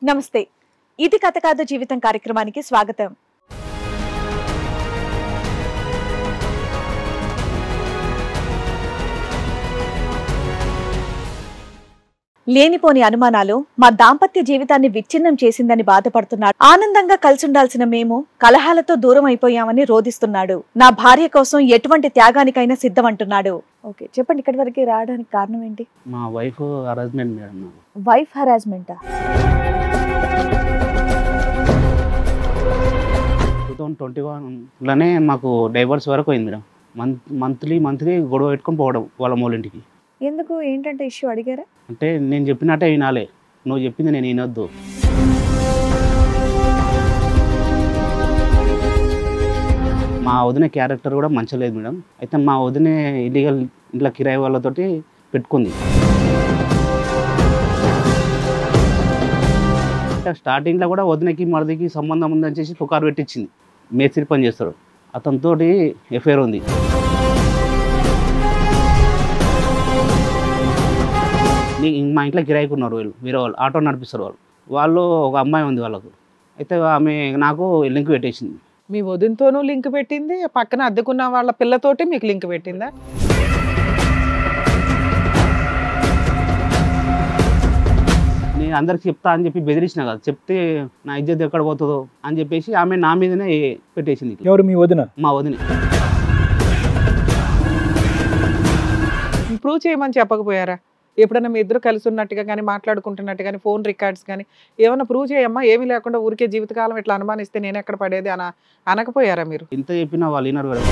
నమస్తే. ఇది కథ కాదు జీవితం కార్యక్రమానికి స్వాగతం. లేనిపోని అనుమానాలు మా దాంపత్య జీవితాన్ని విచ్ఛిన్నం చేసిందని బాధపడుతున్నాడు. ఆనందంగా కలిసుండాల్సిన మేము కలహాలతో దూరం అయిపోయామని రోధిస్తున్నాడు. నా భార్య కోసం ఎటువంటి త్యాగానికైనా సిద్ధమంటున్నాడు. ఓకే, చెప్పండి, ఇక్కడి వరకు రావడానికి కారణం ఏంటి? మా వైఫ్ హరాస్మెంట్ మేడం. వైఫ్ హరాస్మెంటా? 2021లోనే మాకు డైవర్స్ వరకు అయింది మేడం. మంత్లీ గొడవ పెట్టుకొని పోవడం వాళ్ళ మూలింటికి. ఎందుకు, ఏంటంటే ఇష్యూ అడిగారా? అంటే నేను చెప్పినట్టే వినాలి, నువ్వు చెప్పింది నేను వినొద్దు. మా వదిన క్యారెక్టర్ కూడా మంచిగా లేదు మేడం. అయితే మా వదిన ఇల్లీగల్ ఇంట్లో కిరాయి వాళ్ళతోటి పెట్టుకుంది. స్టార్టింగ్లో కూడా వదినకి మరిదికి సంబంధం ఉందని చేసి పుకారు పెట్టించింది. మేస్త్రి పని చేస్తాడు, అతనితో ఎఫ్ఐఆర్ ఉంది. మా ఇంట్లో కిరాయికున్నారు వేరే వాళ్ళు, ఆటో నడిపిస్తారు వాళ్ళు ఒక అమ్మాయి ఉంది వాళ్ళకు. అయితే ఆమె నాకు లింక్ పెట్టేసింది. మీ వదినతోనూ లింక్ పెట్టింది, పక్కన అద్దెకున్న వాళ్ళ పిల్లతోటి మీకు లింక్ పెట్టిందా? నేను అందరికి చెప్తా అని చెప్పి బెదిరించిన కదా, చెప్తే నా ఇజ్జత్ ఎక్కడ పోతుందో అని చెప్పేసి ఆమె నా మీదనే పెట్టేసింది. ఎవరు మీ వదిన? మా వదిన. ప్రూవ్ చేయమని చెప్పకపోయారా? ఎప్పుడైనా మీ ఇద్దరు కలిసి ఉన్నట్టుగా కానీ మాట్లాడుకుంటున్నట్టు కానీ ఫోన్ రికార్డ్స్ కానీ ఏమైనా ప్రూవ్ చేయమ్మా, ఏమీ లేకుండా ఊరికే జీవితకాలం ఇట్లా అనుమానిస్తే నేను ఎక్కడ పడేది అనకపోయారా మీరు? ఇంత చెప్పినా వాళ్ళు వినరు కదా.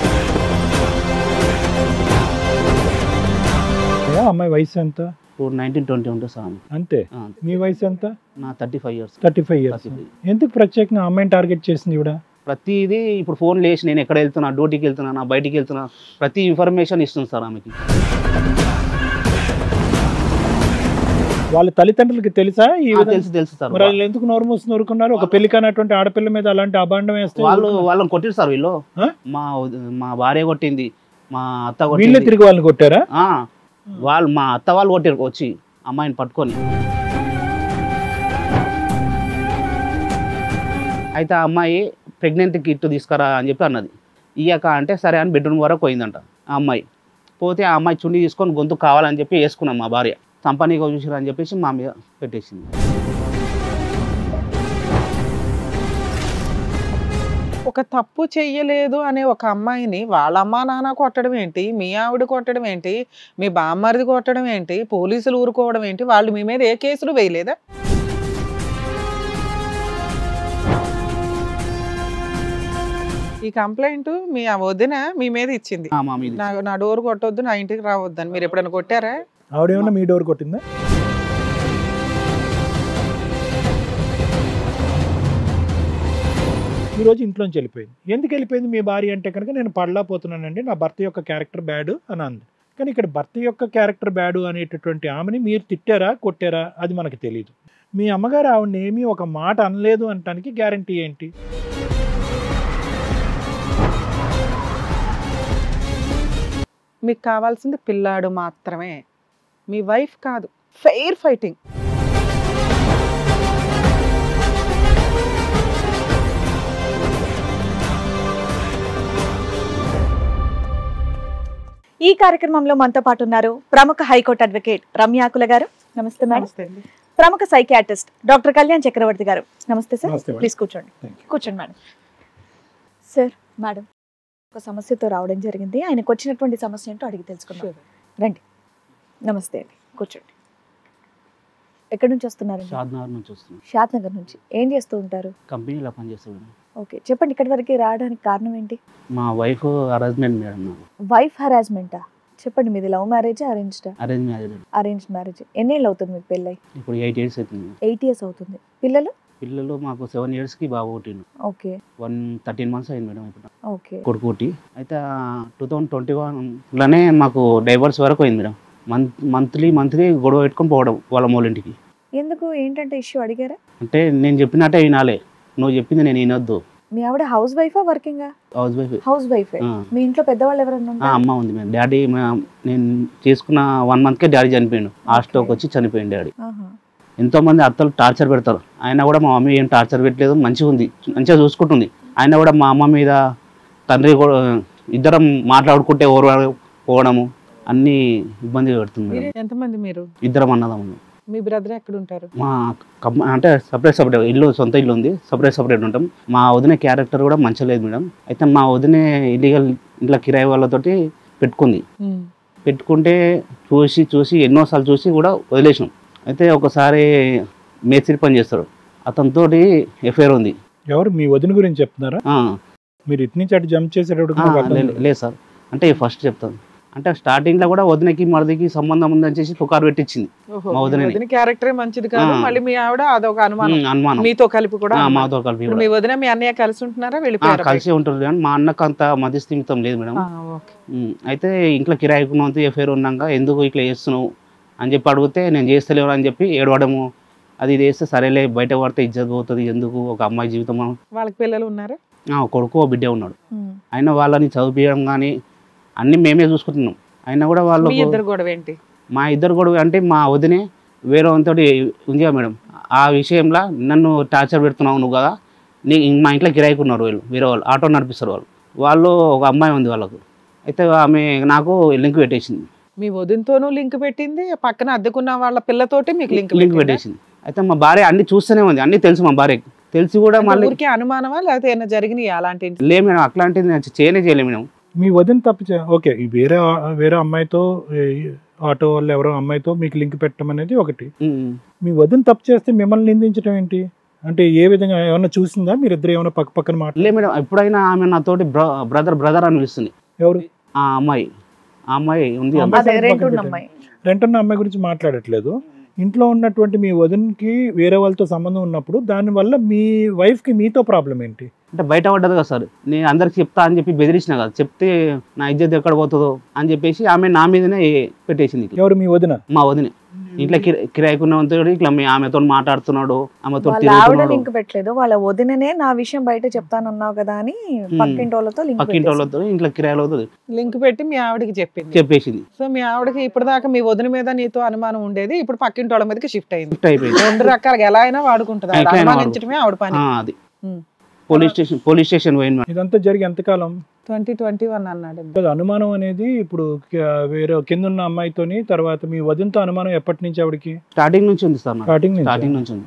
అమ్మాయి వయసు ఎంత? 19-20 ఉంటుంది సార్. అంతే. మీ వయసు ఎంత? నా 35 years. 35 years. ఎందుకు ప్రత్యేకంగా అమ్మాయిని టార్గెట్ చేసింది ఇవిడ? ప్రతిదీ ఇప్పుడు ఫోన్ లేచి నేను ఎక్కడ వెళ్తున్నా, డ్యూటీకి వెళ్తున్నా, బయటికి వెళ్తున్నా, ప్రతి ఇన్ఫర్మేషన్ ఇస్తుంది సార్ ఆమెకి. వాళ్ళ తల్లిదండ్రులకి తెలుసా? తెలుసు సార్. మరి ఎందుకు నోరు మూసి నూరుకున్నారు? ఒక పెళ్లి కానటువంటి ఆడపిల్ల మీద అలాంటి అభాండం వేస్తే వాళ్ళని కొట్టిరు సార్ వీళ్ళు. మా భార్య కొట్టింది, మా అత్త కొట్టింది. వీళ్ళే తిరిగి వాళ్ళని కొట్టారా? మా అత్త వాళ్ళు కొట్టారు వచ్చి అమ్మాయిని పట్టుకొని. అయితే ఆ అమ్మాయి ప్రెగ్నెంట్ కిట్ తీసుకురా అని చెప్పి అన్నది. ఇయ్యక అంటే సరే అని బెడ్రూమ్ వరకు పోయిందంట ఆ అమ్మాయి. పోతే ఆ అమ్మాయి చున్నీ తీసుకొని గొంతు కావాలని చెప్పి వేసుకున్నాం మా భార్య. కంపెనీగా చూసిరా అని చెప్పేసి మా మీద పెట్టేసింది. ఒక తప్పు చెయ్యలేదు అనే ఒక అమ్మాయిని వాళ్ళ అమ్మా నాన్న కొట్టడం ఏంటి, మీ ఆవిడ కొట్టడం ఏంటి, మీ బామ్మరిది కొట్టడం ఏంటి, పోలీసులు ఊరుకోవడం ఏంటి? వాళ్ళు మీ మీద ఏ కేసులు వేయలేదా? ఈ కంప్లైంట్ మీ వదిన మీ మీద ఇచ్చింది, నా డోర్ కొట్టొద్దు, నా ఇంటికి రావద్దు అని. మీరు ఎప్పుడైనా కొట్టారా? ఆవిడేమన్నా మీ డోర్ కొట్టిందా? ఈరోజు ఇంట్లోంచి వెళ్ళిపోయింది. ఎందుకు వెళ్ళిపోయింది మీ భార్య అంటే కనుక నేను పడలేకపోతున్నానండి, నా భర్త యొక్క క్యారెక్టర్ బ్యాడ్ అని అంది. కానీ ఇక్కడ భర్త యొక్క క్యారెక్టర్ బ్యాడ్ అనేటటువంటి ఆమెని మీరు తిట్టారా కొట్టారా అది మనకు తెలియదు. మీ అమ్మగారు ఆవిడని ఏమీ ఒక మాట అనలేదు అనటానికి గ్యారంటీ ఏంటి? మీకు కావాల్సింది పిల్లాడు మాత్రమే, మీ వైఫ్ కాదు. Fair fighting. ఈ కార్యక్రమంలో మనతో పాటు ఉన్నారు ప్రముఖ హైకోర్టు అడ్వకేట్ రమ్యాకుల గారు. నమస్తే మేడం. ప్రముఖ సైకియాట్రిస్ట్ డాక్టర్ కళ్యాణ్ చక్రవర్తి గారు. నమస్తే సార్. ప్లీజ్ కూర్చోండి. కూర్చోండి మేడం. సార్, మేడం ఒక సమస్యతో రావడం జరిగింది. ఆయనకు వచ్చినటువంటి సమస్య ఏంటో అడిగి తెలుసుకుందాం. రండి. నమస్తే అండి, కూర్చోండి. ఎక్కడి నుంచి వస్తున్నారు? షాద్నగర్ నుంచి వస్తున్నాను. షాద్నగర్ నుంచి. ఏం చేస్తూ ఉంటారు? కంపెనీలో పనిచేస్తాను. ఓకే, చెప్పండి, ఇక్కడి వరకు రావడానికి కారణం ఏంటి? మా వైఫ్ హరాస్మెంట్ మేడం. వైఫ్ హరాస్మెంటా? చెప్పండి, మీది love marriage arranged? Arrange marriage. Arranged marriage. ఎన్నేళ్ళు అవుతుంది మీకు పెళ్ళై? ఇప్పుడు 8 years అవుతుంది. 8 years అవుతుంది. పిల్లలు మాకు 7 yearsకి బాబు పుట్టిండు. ఓకే. 13 months అయింది మేడం ఇప్పుడు. ఓకే. కొడుకు పుట్టి. అయితే 2021లోనే మాకు డైవర్స్ వరకు అయింది మేడం. మంత్లీ గొడవ పెట్టుకొని పోవడం వాళ్ళ మూలింటికి. ఎందుకు, ఏంటంటే ఇష్యూ అడిగారా? అంటే నేను చెప్పినట్టే వినాలి, నువ్వు చెప్పింది నేను వినొద్దు. మీ ఆవిడ హౌస్ వైఫా వర్కింగా? Housewife. మీ ఇంట్లో పెద్దవాళ్ళు ఎవరైనా ఉన్నారా? అమ్మ ఉంది మేడం. డాడీ నేను చేసుకున్న 1 monthకే డాడీ చనిపోయాడు. హాస్టల్కి వచ్చి చనిపోయింది డాడీ. ఎంతోమంది అత్తలు టార్చర్ పెడతారు, ఆయన కూడా మా మమ్మీ ఏం టార్చర్ పెట్టలేదు, మంచిగా ఉంది, మంచిగా చూసుకుంటుంది. ఆయన కూడా మా అమ్మ మీద తండ్రి కూడా ఇద్దరం మాట్లాడుకుంటే ఓరు పోవడము అన్నీ ఇబ్బంది పెడుతుంది మేడం. ఎంతమంది మీరు? ఇద్దరం అన్నదమ్ములు. మీ బ్రదర్ ఎక్కడ ఉంటారు? మా అంటే సపరేట్ ఇల్లు, సొంత ఇల్లు ఉంది, సపరేట్ ఉంటాం. మా వదిన క్యారెక్టర్ కూడా మంచిగా లేదు మేడం. అయితే మా వదినే ఇల్లీగల్ ఇంట్లో కిరాయి వాళ్ళతోటి పెట్టుకుంటే చూసి ఎన్నోసార్లు చూసి కూడా వదిలేసినాం. అయితే ఒకసారి మేస్త్రి పని చేస్తాడు, అతనితోటి ఎఫ్ఐఆర్ ఉంది. ఎవరు మీ వదిన గురించి చెప్తున్నారా? మీరు ఇటు నుంచి అటు జంప్ చేసేటప్పుడు లేదు సార్, అంటే ఫస్ట్ చెప్తాను. అంటే స్టార్టింగ్ లో కూడా వదినకి మరిదికి సంబంధం ఉందని చేసి పుకారు పెట్టించింది. మా వదిన క్యారెక్టరే మంచిది కాదు, మళ్ళీ మీ ఆవిడ అదొక అనుమానం మీతో కలిపి కూడా. మాతో కలిపి మీ వదిన మీ అన్నయ్య కలిసి ఉంటున్నారా? వెళ్ళిపోయారు? కలిసి ఉంటుంది కానీ మా అన్నకు అంత మధ్యస్థిమితం లేదు మేడం. అయితే ఇంట్లో కిరాయికున్నంత ఎఫ్ఐఆర్ ఉన్నాక ఎందుకు ఇట్లా చేస్తున్నావు అని చెప్పి అడిగితే నేను చేస్తలేవు అని చెప్పి ఏడవడము, అది చేస్తే సరేలే బయట పడితే ఇజ్జత్ పోతుంది, ఎందుకు ఒక అమ్మాయి జీవితం. వాళ్ళకి పిల్లలు ఉన్నారా? కొడుకు బిడ్డ ఉన్నాడు. అయినా వాళ్ళని చదివించడం కానీ అన్ని మేమే చూసుకుంటున్నాం. అయినా కూడా వాళ్ళు గొడవ ఏంటి? మా ఇద్దరు గొడవ అంటే మా వదినే వేరే తోటి ఉందిగా మేడం, ఆ విషయంలో నన్ను టార్చర్ పెడుతున్నావు నువ్వు కదా, మా ఇంట్లో కిరాయికున్నారు వీళ్ళు, వేరే వాళ్ళు ఆటో నడిపిస్తారు వాళ్ళు ఒక అమ్మాయి ఉంది వాళ్ళకు. అయితే ఆమె నాకు లింక్ పెట్టేసింది. మీ వదినతోనూ లింక్ పెట్టింది, పక్కన అద్దెకున్న వాళ్ళ పిల్లతోటి మీకు లింక్ పెట్టేసింది. అయితే మా భార్య అన్ని చూస్తూనే ఉంది, అన్ని తెలుసు మా భార్యకి, తెలిసి కూడా మళ్ళీ అనుమానమా లేకపోతే ఏమైనా జరిగినాయి అలాంటి? లేదు మేడం, అట్లాంటిది చేయలేము మేడం. మీ వదిన తప్పు ఓకే, వేరే అమ్మాయితో ఆటో వాళ్ళు ఎవరో అమ్మాయితో మీకు లింక్ పెట్టడం అనేది ఒకటి. మీ వదిన తప్పు చేస్తే మిమ్మల్ని నిందించడం ఏంటి? అంటే ఏ విధంగా ఏమన్నా చూసిందా? మీరు ఇద్దరు ఏమైనా పక్కన మాట్లాడలేదు మేడం. ఎప్పుడైనా ఆమె నాతోటి బ్రదర్ అని పిలుస్తుంది. ఎవరు? ఆ అమ్మాయి ఉంది, రెంట్ ఉన్న అమ్మాయి గురించి మాట్లాడట్లేదు. ఇంట్లో ఉన్నటువంటి మీ వదినకి వేరే వాళ్ళతో సంబంధం ఉన్నప్పుడు దానివల్ల మీ వైఫ్కి మీతో ప్రాబ్లం ఏంటి? అంటే బయట పడ్డది కదా సార్, నేను అందరికి చెప్తా అని చెప్పి బెదిరించిన కదా, చెప్తే నా ఇజ్జత్ ఎక్కడ పోతుందో అని చెప్పేసి ఆమె నా మీదనే పెట్టేసింది. ఎవరు? మీ వదిన? మా వదిన. ఇంట్లో కిరాయికున్నంతో ఇట్లా ఆమెతో మాట్లాడుతున్నాడు, ఆమెతో లింక్ పెట్టలేదు, వాళ్ళ వదిననే నా విషయం బయట చెప్తానన్నావు కదా అని పక్కింటోళ్ళతో ఇంట్లో కిరాయిలతో లింక్ పెట్టి మీ ఆవిడకి చెప్పేసింది. సో మీ ఆవిడకి ఇప్పటిదాకా మీ వదిన మీద నీతో అనుమానం ఉండేది, ఇప్పుడు పక్కింటోళ్ళ మీదకి షిఫ్ట్ అయింది. రెండు రకాలుగా ఎలా అయినా వాడుకుంటుంది, అనుమానించడమే ఆవిడ పని. అది పోలీస్ స్టేషన్ పోయింది. ఇదంతా జరిగి ఎంతకాలం? 2021 అన్నాడు. అనుమానం అనేది ఇప్పుడు వేరే కింద ఉన్న అమ్మాయితోని, తర్వాత మీ వదినతో అనుమానం ఎప్పటి నుంచి ఆవిడకి? స్టార్టింగ్ నుంచి ఉంది సార్, స్టార్టింగ్ నుంచి ఉంది.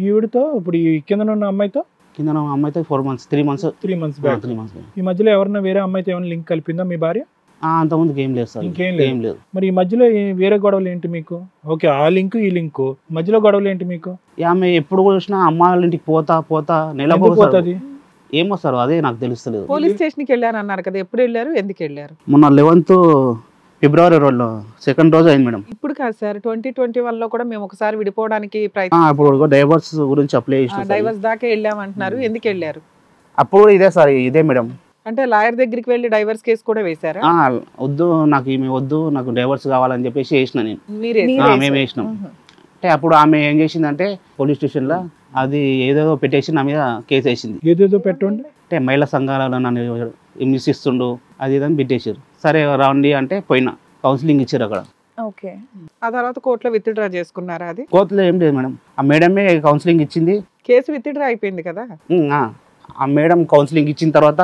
ఈవిడతో ఇప్పుడు ఈ కింద ఉన్న అమ్మాయితో 4 months 3 months బ్యాక్. ఈ మధ్యలో ఎవరన్నా వేరే అమ్మాయితో ఏమైనా లింక్ కలిపిందా మీ భార్య? అంతకుముందుకు ఏం లేదు సార్, ఇంకేం లేదు. మరి ఈ మధ్యలో వేరే గొడవలు ఏంటి మీకు? ఓకే, ఆ లింక్ ఈ లింక్ మధ్యలో గొడవలు ఏంటి మీకు? ఆమె ఎప్పుడు చూసినా అమ్మ వాళ్ళ ఇంటికి పోతా నెలకు పోతుంది. ఏమో సార్ అదే నాకు తెలుస్తలేదు. పోలీస్ స్టేషన్ కి వెళ్ళాను అన్నారు కదా, ఎప్పుడు వెళ్ళారు, ఎందుకు వెళ్ళారు? మొన్న 11th ఫిబ్రవరి 2nd రోజు అయింది మేడం. ఇప్పుడు కాదు సార్, 2021 లో కూడా మేము ఒకసారి విడిపోవడానికి ఇప్పుడు డైవర్స్ గురించి అప్లై చేసిన, డైవర్స్ దాకా వెళ్ళామంటున్నారు, ఎందుకు వెళ్ళారు? అప్పుడు ఇదే మేడం. అంటే లాయర్ దగ్గరికి వెళ్ళి డైవర్స్ కేసు కూడా వేశారా? వద్దు నాకు ఈమె వద్దు, నాకు డైవర్స్ కావాలని చెప్పేసి వేసిన నేను. మేము వేసినాం. అంటే అప్పుడు ఆమె ఏం చేసిందంటే పోలీస్ స్టేషన్ లో అది ఏదేదో పెట్టేసి నా మీద కేసు వేసింది. ఏదేదో పెట్టండి అంటే మహిళా సంఘాలలో నన్ను హింసిస్తుండు అది ఇదని పెట్టేసారు. సరే రండి అంటే పోయినా, కౌన్సిలింగ్ ఇచ్చారు అక్కడ. ఓకే, ఆ తర్వాత కోర్టులో విత్డ్రా చేసుకున్నారా? అది కోర్టులో ఏం లేదు మేడం, ఆ మేడమే కౌన్సిలింగ్ ఇచ్చింది. కేసు విత్డ్రా అయిపోయింది కదా. ఆ మేడం కౌన్సిలింగ్ ఇచ్చిన తర్వాత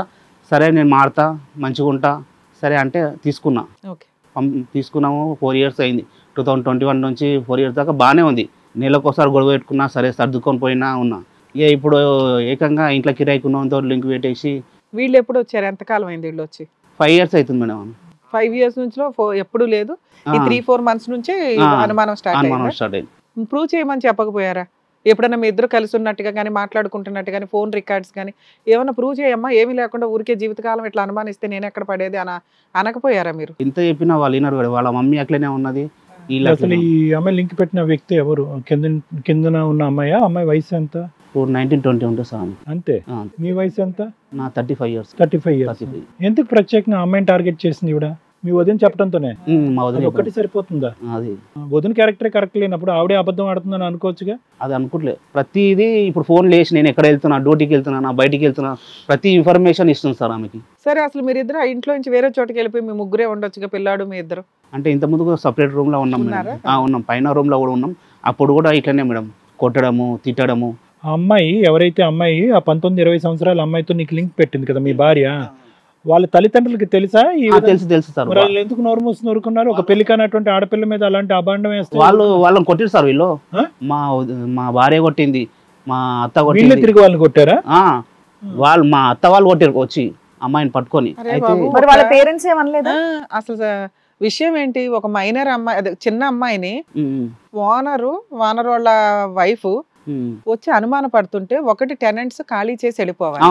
సరే నేను మారుతా, మంచిగా ఉంటా సరే అంటే తీసుకున్నా. తీసుకున్నాము. 4 years అయింది. 2021 నుంచి 4 years దాకా బాగానే ఉంది. నెలకోసారి గొడవ పెట్టుకున్నా సరే సర్దుకొని పోయినా ఉన్నా. ఇక ఇప్పుడు ఏకంగా ఇంట్లో కిరాయికున్నంతో లింక్ పెట్టేసి. వీళ్ళు ఎప్పుడు వచ్చారు? ఎంతకాలం అయింది వీళ్ళు వచ్చి? 5 years అవుతుంది మేడం. 5 years నుంచి ఎప్పుడు లేదు, ఈ 3-4 months నుంచే అనుమానం స్టార్ట్ అయింది. ప్రూవ్ చేయమని చెప్పకపోయారా? ఎప్పుడైనా మీ ఇద్దరు కలిసి ఉన్నట్టుగా కానీ మాట్లాడుకుంటున్నట్టు కానీ ఫోన్ రికార్డ్స్ కానీ ఏమైనా ప్రూవ్ చేయమ్మా, ఏమీ లేకుండా ఊరికే జీవితకాలం ఇట్లా అనుమానిస్తే నేను ఎక్కడ పడేది అనకపోయారా మీరు? ఇంత చెప్పినా వాళ్ళు వినరు. వాళ్ళ మమ్మీ అట్లనే ఉన్నది. అసలు ఈ అమ్మాయి లింక్ పెట్టిన వ్యక్తి ఎవరు? కిందన ఉన్న అమ్మాయి వయసు ఎంత? 19-20 ఉంటుంది సార్. అంతే. మీ వయసు ఎంత? నా 35 years. 35 years. ఎందుకు ప్రత్యేకంగా అమ్మాయిని టార్గెట్ చేసింది ఈవిడ? మీ వదిన చెప్పడంతోనే? ఒకటి సరిపోతుందా? అది వదిన క్యారెక్టరే కరెక్ట్ లేనప్పుడు ఆవిడే అబద్ధం ఆడుతుందని అనుకోవచ్చుగా. అది అనుకోవట్లేదు. ప్రతిదీ ఇప్పుడు ఫోన్ లేచి నేను ఎక్కడ వెళ్తున్నా, డ్యూటీకి వెళ్తున్నా, బయటికి వెళ్తున్నా, ప్రతి ఇన్ఫర్మేషన్ ఇస్తుంది సార్ ఆమెకి. సరే, అసలు మీరు ఇద్దరు ఇంట్లో నుంచి వేరే చోటుకి వెళ్ళిపోయి మీ ముగ్గురే ఉండొచ్చుగా, పిల్లాడు మీ ఇద్దరు? అంటే ఇంత ముందు సపరేట్ రూమ్ లో ఉన్నాం. ఉన్నాం, పైన రూమ్ లో కూడా ఉన్నాం. అప్పుడు కూడా ఇట్లనే మేడం కొట్టడము తిట్టడము. ఆ అమ్మాయి ఎవరైతే అమ్మాయి ఆ 19-20 సంవత్సరాల అమ్మాయితో నీకు లింక్ పెట్టింది కదా మీ భార్య, వాళ్ళ తల్లిదండ్రులకి తెలుసా? తెలుసు సార్. వాళ్ళు ఎందుకు నోరు మూసి నూరుకున్నారు? ఒక పెళ్లి కానటువంటి ఆడపిల్ల మీద అలాంటి అభాండం వేస్తే వాళ్ళని కొట్టిరు సార్ వీళ్ళు. మా భార్య కొట్టింది, మా అత్త కొట్టింది. తిరిగి వాళ్ళని కొట్టారా? వాళ్ళు మా అత్త వాళ్ళు కొట్టారు వచ్చి అమ్మాయిని పట్టుకొని. మరి వాళ్ళ పేరెంట్స్ ఏమనలేదా? అసలు విషయం ఏంటి, ఒక మైనర్ అమ్మాయి అదే చిన్న అమ్మాయిని ఓనర్ వాళ్ళ వైఫ్ వచ్చి అనుమాన పడుతుంటే, ఒకటి టెనెంట్స్ ఖాళీ చేసి వెళ్ళిపోవాలి,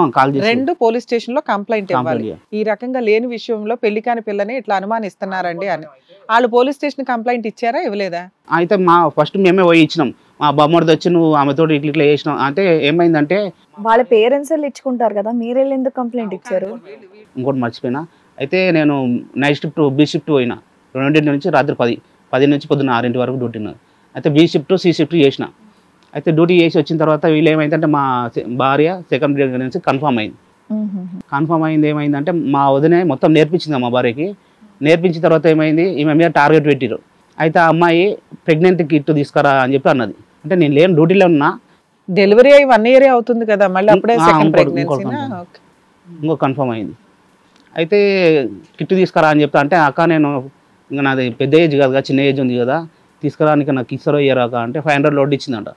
2 పోలీస్ స్టేషన్ లో కంప్లైంట్ ఇవ్వాలి. ఈ రకంగా లేని విషయంలో పెళ్లి కాని పిల్లని ఇట్లా అనుమానిస్తున్నారండి అని వాళ్ళు పోలీస్ స్టేషన్ కంప్లైంట్ ఇచ్చారా ఇవ్వలేదా? అయితే ఫస్ట్ మేమే పోయి ఇచ్చినాం. మా బొమ్మడిది వచ్చి నువ్వు ఆమెతో ఇట్లా చేసినావు అంటే ఏమైందంటే వాళ్ళ పేరెంట్స్ ఇచ్చుకుంటారు కదా, మీరు ఎందుకు కంప్లైంట్ ఇచ్చారు? ఇంకోటి మర్చిపోయినా. అయితే నేను నైట్ షిఫ్ట్ బి షిఫ్ట్ పోయినా, 2 నుంచి రాత్రి 10 నుంచి పొద్దున్న 6 వరకు డ్యూటీ ఉన్నది. అయితే బి షిఫ్ట్ సి షిఫ్ట్ చేసిన. అయితే డ్యూటీ చేసి వచ్చిన తర్వాత వీళ్ళు ఏమైందంటే మా భార్య సెకండ్ ప్రెగ్నెన్సీ కన్ఫర్మ్ అయింది. కన్ఫర్మ్ అయింది ఏమైందంటే మా వదినే మొత్తం నేర్పించింది మా భార్యకి. నేర్పించిన తర్వాత ఏమైంది, ఈమె మీద టార్గెట్ పెట్టిరు. అయితే ఆ అమ్మాయి ప్రెగ్నెంట్ కిట్ తీసుకురా అని చెప్పి అన్నది. అంటే నేను లేని డ్యూటీలో ఉన్నా, డెలివరీ అయ్యి 1 year అవుతుంది కదా, మళ్ళీ అప్పుడే సెకండ్ ప్రెగ్నెన్సీ ఇంకో కన్ఫర్మ్ అయింది. అయితే కిట్ తీసుకురా అని చెప్తా అంటే, అక్క నేను ఇంకా నాది పెద్ద ఏజ్ కదా, చిన్న ఏజ్ ఉంది కదా, తీసుకురానికి నాకు ఇస్తారో ఇయ్యరాక అంటే 500 లోడ్ ఇచ్చిందంట.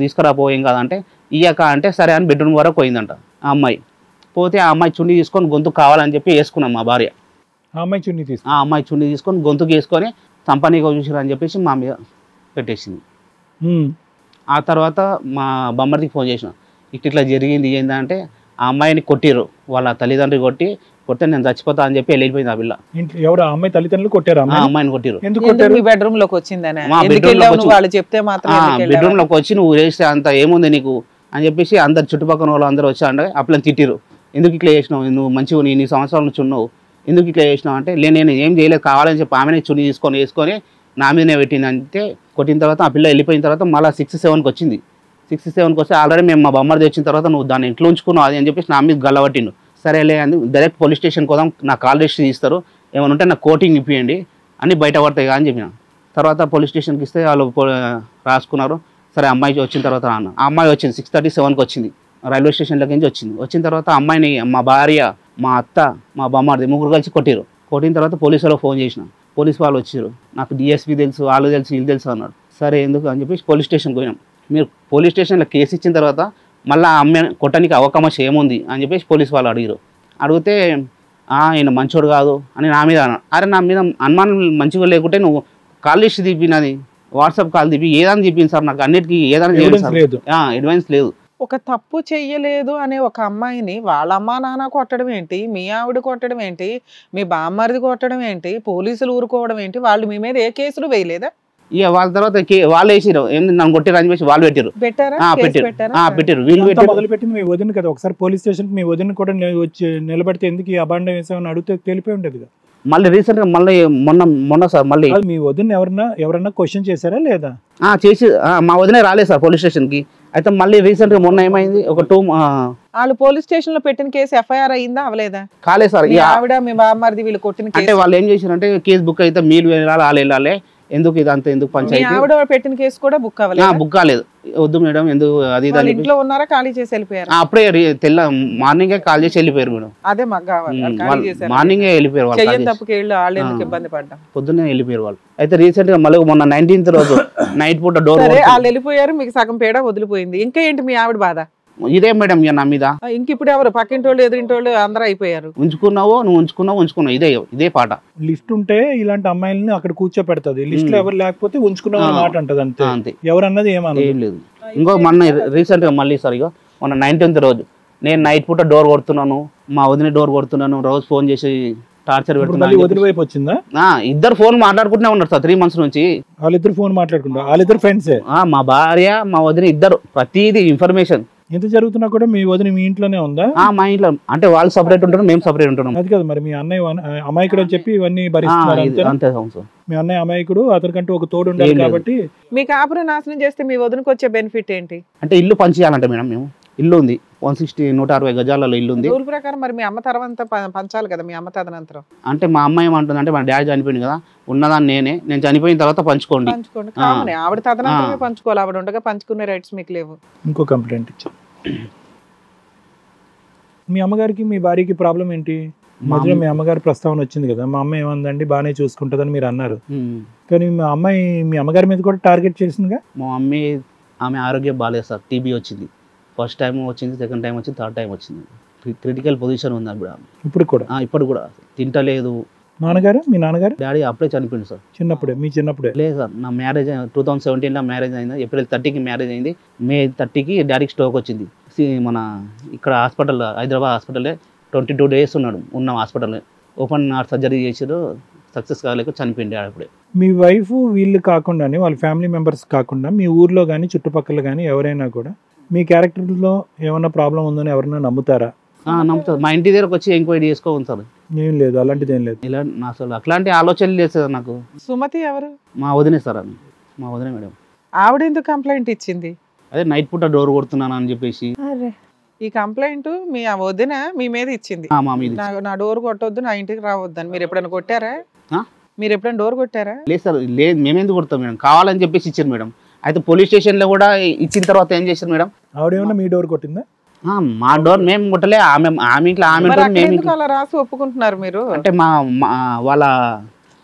తీసుకురా పోయేం కదా అంటే ఇయ్యక అంటే సరే అని బెడ్రూమ్ వరకు పోయిందంట ఆ అమ్మాయి. పోతే ఆ అమ్మాయి చున్నీ తీసుకొని గొంతు కావాలని చెప్పి వేసుకున్నాం మా భార్య. ఆ అమ్మాయి చున్నీ తీసుకొని గొంతుకు వేసుకొని కంపెనీగా చూసారు అని చెప్పేసి మా మీద పెట్టేసింది. ఆ తర్వాత మా బొమ్మడికి ఫోన్ చేసిన, ఇట్లా జరిగింది ఏంటంటే ఆ అమ్మాయిని కొట్టిరు, వాళ్ళ తల్లిదండ్రులు కొడితే నేను చచ్చిపోతా అని చెప్పి వెళ్ళిపోయింది ఆ పిల్ల. ఎవరు ఆ అమ్మాయి తల్లిదండ్రులు కొట్టారు? అమ్మాయిని కొట్టిరు. బెడ్రూమ్ లోకి వచ్చిందని బెడ్రూమ్ లోకి వచ్చి నువ్వు వేస్తే అంత ఏముంది నీకు అని చెప్పేసి అందరు చుట్టుపక్కల వాళ్ళు అందరూ వచ్చి అంటే ఆ పిల్లని తిట్టిరు. ఎందుకు ఇట్లా చేసినావు, నువ్వు మంచిగా నీ సంవత్సరాల నుంచి ఉన్నావు, ఎందుకు ఇట్లా చేసినావు అంటే నేను ఏం చేయలేదు కావాలని చెప్పి ఆమెనే చున్నీ వేసుకొని నా మీదనే పెట్టింది. అంటే కొట్టిన తర్వాత ఆ పిల్ల వెళ్ళిపోయిన తర్వాత మళ్ళీ 6-7కి వచ్చింది. 6-7కి వస్తే ఆల్రెడీ మేము మా బొమ్మది వచ్చిన తర్వాత నువ్వు దాన్ని ఇంట్లో ఉంచుకున్నావు అది అని చెప్పేసి నా మీద గల్లబట్టిండు. సరేలే అని డైరెక్ట్ పోలీస్ స్టేషన్కి పోదాం, నా కాల్ రిజిస్టర్ ఇస్తారు, ఏమైనా ఉంటే నాకు కోటింగ్ ఇప్పియండి అని బయట పడతాయి అని చెప్పిన. తర్వాత పోలీస్ స్టేషన్కి ఇస్తే వాళ్ళు రాసుకున్నారు. సరే అమ్మాయి వచ్చిన తర్వాత రాను. ఆ అమ్మాయి వచ్చింది 6:37కి వచ్చింది, రైల్వే స్టేషన్లోకి నుంచి వచ్చింది. వచ్చిన తర్వాత అమ్మాయిని మా భార్య, మా అత్త, మా బొమ్మది ముగ్గురు కలిసి కొట్టిరు. కొట్టిన తర్వాత పోలీసు వాళ్ళకి ఫోన్ చేసిన, పోలీసు వాళ్ళు వచ్చారు. నాకు డిఎస్పీ తెలుసు, వాళ్ళు తెలుసు, వీళ్ళు తెలుసు అన్నాడు. సరే ఎందుకు అని చెప్పేసి పోలీస్ స్టేషన్కి పోయినాం. మీరు పోలీస్ స్టేషన్లో కేసు ఇచ్చిన తర్వాత మళ్ళీ ఆ అమ్మాయిని కొట్టడానికి అవకాశం ఏముంది అని చెప్పేసి పోలీసు వాళ్ళు అడిగారు. అడిగితే ఈయన మంచోడు కాదు అని నా మీద అన్నాడు. అరే నా మీద అనుమానం మంచిగా లేకుంటే నువ్వు కాల్ లిస్ట్ తీపినది, వాట్సాప్ కాల్ తీపి ఏదైనా చెప్పింది సార్, నాకు అన్నిటికీ ఏదైనా ఎడ్వైన్స్ లేదు. ఒక తప్పు చెయ్యలేదు అనే ఒక అమ్మాయిని వాళ్ళ అమ్మా నాన్న కొట్టడం ఏంటి, మీ ఆవిడ కొట్టడం ఏంటి, మీ బామ్మరిది కొట్టడం ఏంటి, పోలీసులు ఊరుకోవడం ఏంటి, వాళ్ళు మీ మీద ఏ కేసులు వేయలేదా? ఇక వాళ్ళ తర్వాత వాళ్ళు వేసిరు, ఏంది నన్ను కొట్టారు అని చెప్పి వాళ్ళు పెట్టారు. వీళ్ళు మొదలు పెట్టింది మీ వదిన కదా. ఒకసారి పోలీస్ స్టేషన్ మీ వదిన కూడా వచ్చి నిలబడితే ఎందుకు ఈ అబాండం వేసామని అడిగితే తెలిపి ఉండేది కదా. మళ్ళీ రీసెంట్ గా మొన్న సార్ మళ్ళీ మీ వదిన ఎవరన్నా క్వశ్చన్ చేశారా లేదా? చేసి మా వదినే రాలేదు సార్ పోలీస్ స్టేషన్ కి. అయితే మళ్ళీ రీసెంట్ గా మొన్న ఏమైంది, ఒక 2 వాళ్ళు పోలీస్ స్టేషన్ లో పెట్టిన కేసు ఎఫ్ఐఆర్ అయిందా అవలేదా? కాలేదు సార్. ఆవిడ మీ బామ్మరిది వీళ్ళు కొట్టిన అంటే వాళ్ళు ఏం చేశారంటే కేసు బుక్ అయితే మీరు వెళ్ళాలి వాళ్ళు వెళ్ళాలి, ఎందుకు ఇదంతా ఎందుకు పంచాయతీ. ఆవిడ పెట్టిన కేసు కూడా బుక్ అవ్వలేదు. బుక్ కాలేదు, వద్దు మేడం ఎందుకు అది ఇంట్లో ఉన్నారా, ఖాళీ చేసి వెళ్ళిపోయారు. అప్పుడే మార్నింగే కాల్ చేసి వెళ్ళిపోయారు మేడం. అదే మాకు కావాలి, మార్నింగే వెళ్ళిపోయారు వాళ్ళు. తప్పుకి వాళ్ళు ఎందుకు ఇబ్బంది పడ్డా, పొద్దున్నే వెళ్ళిపోయారు వాళ్ళు. అయితే రీసెంట్ గా మళ్ళీ మొన్న 19th రోజు నైట్ పూట డోర్ వాళ్ళు వెళ్ళిపోయారు, మీకు సగం పేడ వదిలిపోయింది. ఇంకా ఏంటి మీ ఆవిడ బాధ? ఇదే మేడం నా మీద. ఇంక ఇప్పుడు ఎవరు పక్కింటోళ్ళు ఎదురింటోళ్ళు అందరూ అయిపోయారు. నువ్వు ఉంచుకున్నావు ఇదే పాట. లిస్ట్ ఉంటే ఇలాంటి అమ్మాయిలని అక్కడ కూర్చోపెడతది, లిస్ట్ లో ఎవరు లేకపోతే ఉంచుకున్నావు మాట అంటది అంతే. ఎవరన్నది ఏం లేదు. ఇంకో మొన్న రీసెంట్ గా మళ్ళీ సరిగా మొన్న 19th రోజు నేను నైట్ పూట డోర్ కొడుతున్నాను, మా వదిన డోర్ కొడుతున్నాను, రోజు ఫోన్ చేసి టార్చర్ పెడుతున్నాను. వదిన వైపు వచ్చిందా? ఇద్దరు ఫోన్ మాట్లాడుకుంటూనే ఉన్నారు సార్ 3 months నుంచి. వాళ్ళిద్దరు ఫోన్ మాట్లాడుకుంటారు, వాళ్ళిద్దరు ఫ్రెండ్సే. మా భార్య మా వదిన ఇద్దరు ప్రతిదీ ఇన్ఫర్మేషన్ ఎంత జరుగుతున్నా కూడా మీ వదిన మీ ఇంట్లోనే ఉందా? మా ఇంట్లో అంటే వాళ్ళు సపరేట్ ఉంటారు, మేము సపరేట్ ఉంటున్నాం. అది కదా మరి మీ అన్నయ్య అమాయకుడు అని చెప్పి ఇవన్నీ భరిస్తున్నారు. మీ అన్నయ్య అమాయకుడు, అతనికంటూ ఒక తోడు ఉండాలి కాబట్టి. మీ కాపురం నాశనం చేస్తే మీ వదినకు వచ్చే బెనిఫిట్ ఏంటి? అంటే ఇల్లు పంచేయాలంటే మేడం, మేము ఇల్లు ఉంది 160 గజాలలో ఇల్లు ఉంది. రూల్ ప్రకారం మరి మీ అమ్మ తర్వాత పంచాలి కదా, మీ అమ్మ తదనంతరం. అంటే మా అమ్మ ఏమంటుంది అంటే మా డాడీ చనిపోయింది కదా, ఉన్నదాన్ని నేను చనిపోయిన తర్వాత పంచుకోండి. కామనే, ఆవిడ తదనంతరమే పంచుకోవాలి, ఆవిడ ఉండగా పంచుకునే రైట్స్ మీకు లేవు. ఇంకో కంప్లైంట్ ఇచ్చా. మీ అమ్మగారికి మీ భార్యకి ప్రాబ్లం ఏంటి? మధ్యలో మీ అమ్మగారి ప్రస్తావన వచ్చింది కదా, మా అమ్మ ఏమందండి బాగానే చూసుకుంటుందని మీరు అన్నారు. కానీ మా అమ్మాయి మీ అమ్మగారి మీద కూడా టార్గెట్ చేసిందిగా. మా మమ్మీ ఆమె ఆరోగ్యం బాగాలేదు సార్, టీబీ వచ్చింది. ఫస్ట్ టైం వచ్చింది, సెకండ్ టైం వచ్చింది, థర్డ్ టైం వచ్చింది. క్రిటికల్ పొజిషన్ ఉంది అప్పుడు ఆమె. ఇప్పుడు కూడా తింటలేదు. నాన్నగారు, మీ నాన్నగారు? డాడీ అప్పుడే చనిపోయింది సార్. చిన్నప్పుడే? మీ చిన్నప్పుడే? లేదు సార్, నా మ్యారేజ్ 2017లో మ్యారేజ్ అయింది. ఏప్రిల్ 30కి మ్యారేజ్ అయింది. మే 30కి డాడీకి స్ట్రోక్ వచ్చింది. మన ఇక్కడ హాస్పిటల్, హైదరాబాద్ హాస్పిటల్లో 22 days ఉన్నాం హాస్పిటల్లో. ఓపెన్ హార్ట్ సర్జరీ చేసారు, సక్సెస్ కాలేక చనిపోయింది డాడీ అప్పుడే. మీ వైఫ్ వీళ్ళు కాకుండానే, వాళ్ళ ఫ్యామిలీ మెంబర్స్ కాకుండా మీ ఊర్లో కానీ చుట్టుపక్కల కానీ ఎవరైనా కూడా మీ క్యారెక్టర్లో ఏమన్నా ప్రాబ్లం ఉందని ఎవరైనా నమ్ముతారా? నమ్ముతారు. మా ఇంటి దగ్గరకు వచ్చి ఎంక్వైరీ చేసుకోవాలి సార్. ఏం లేదు, అలాంటిది ఏం లేదు. ఇలా అసలు అట్లాంటి ఆలోచనలు లేదు సార్ నాకు. సుమతి ఎవరు? మా వదినే సార్, అని మా వదినే మేడం. ఆవిడ ఎందుకు కంప్లైంట్ ఇచ్చింది? అదే నైట్ పూట డోర్ కొడుతున్నాను అని చెప్పేసి. ఈ కంప్లైంట్ మీ వదిన మీ మీద ఇచ్చింది, నా డోర్ కొట్టొద్దు, నా ఇంటికి రావద్దని. మీరు ఎప్పుడైనా కొట్టారా? మీరు ఎప్పుడైనా డోర్ కొట్టారా? లేదు సార్, లేదు. మేమెందుకు కొడతాం మేడం, కావాలని చెప్పేసి ఇచ్చారు మేడం. అయితే పోలీస్ స్టేషన్లో కూడా ఇచ్చిన తర్వాత ఏం చేశారు మేడం? ఆవిడేమన్నా మీ డోర్ కొట్టిందా? మా డోర్ మేము కొట్టలే, ఆమె ఇంట్లో ఆమె అలా రాసి ఒప్పుకుంటున్నారు మీరు. అంటే వాళ్ళ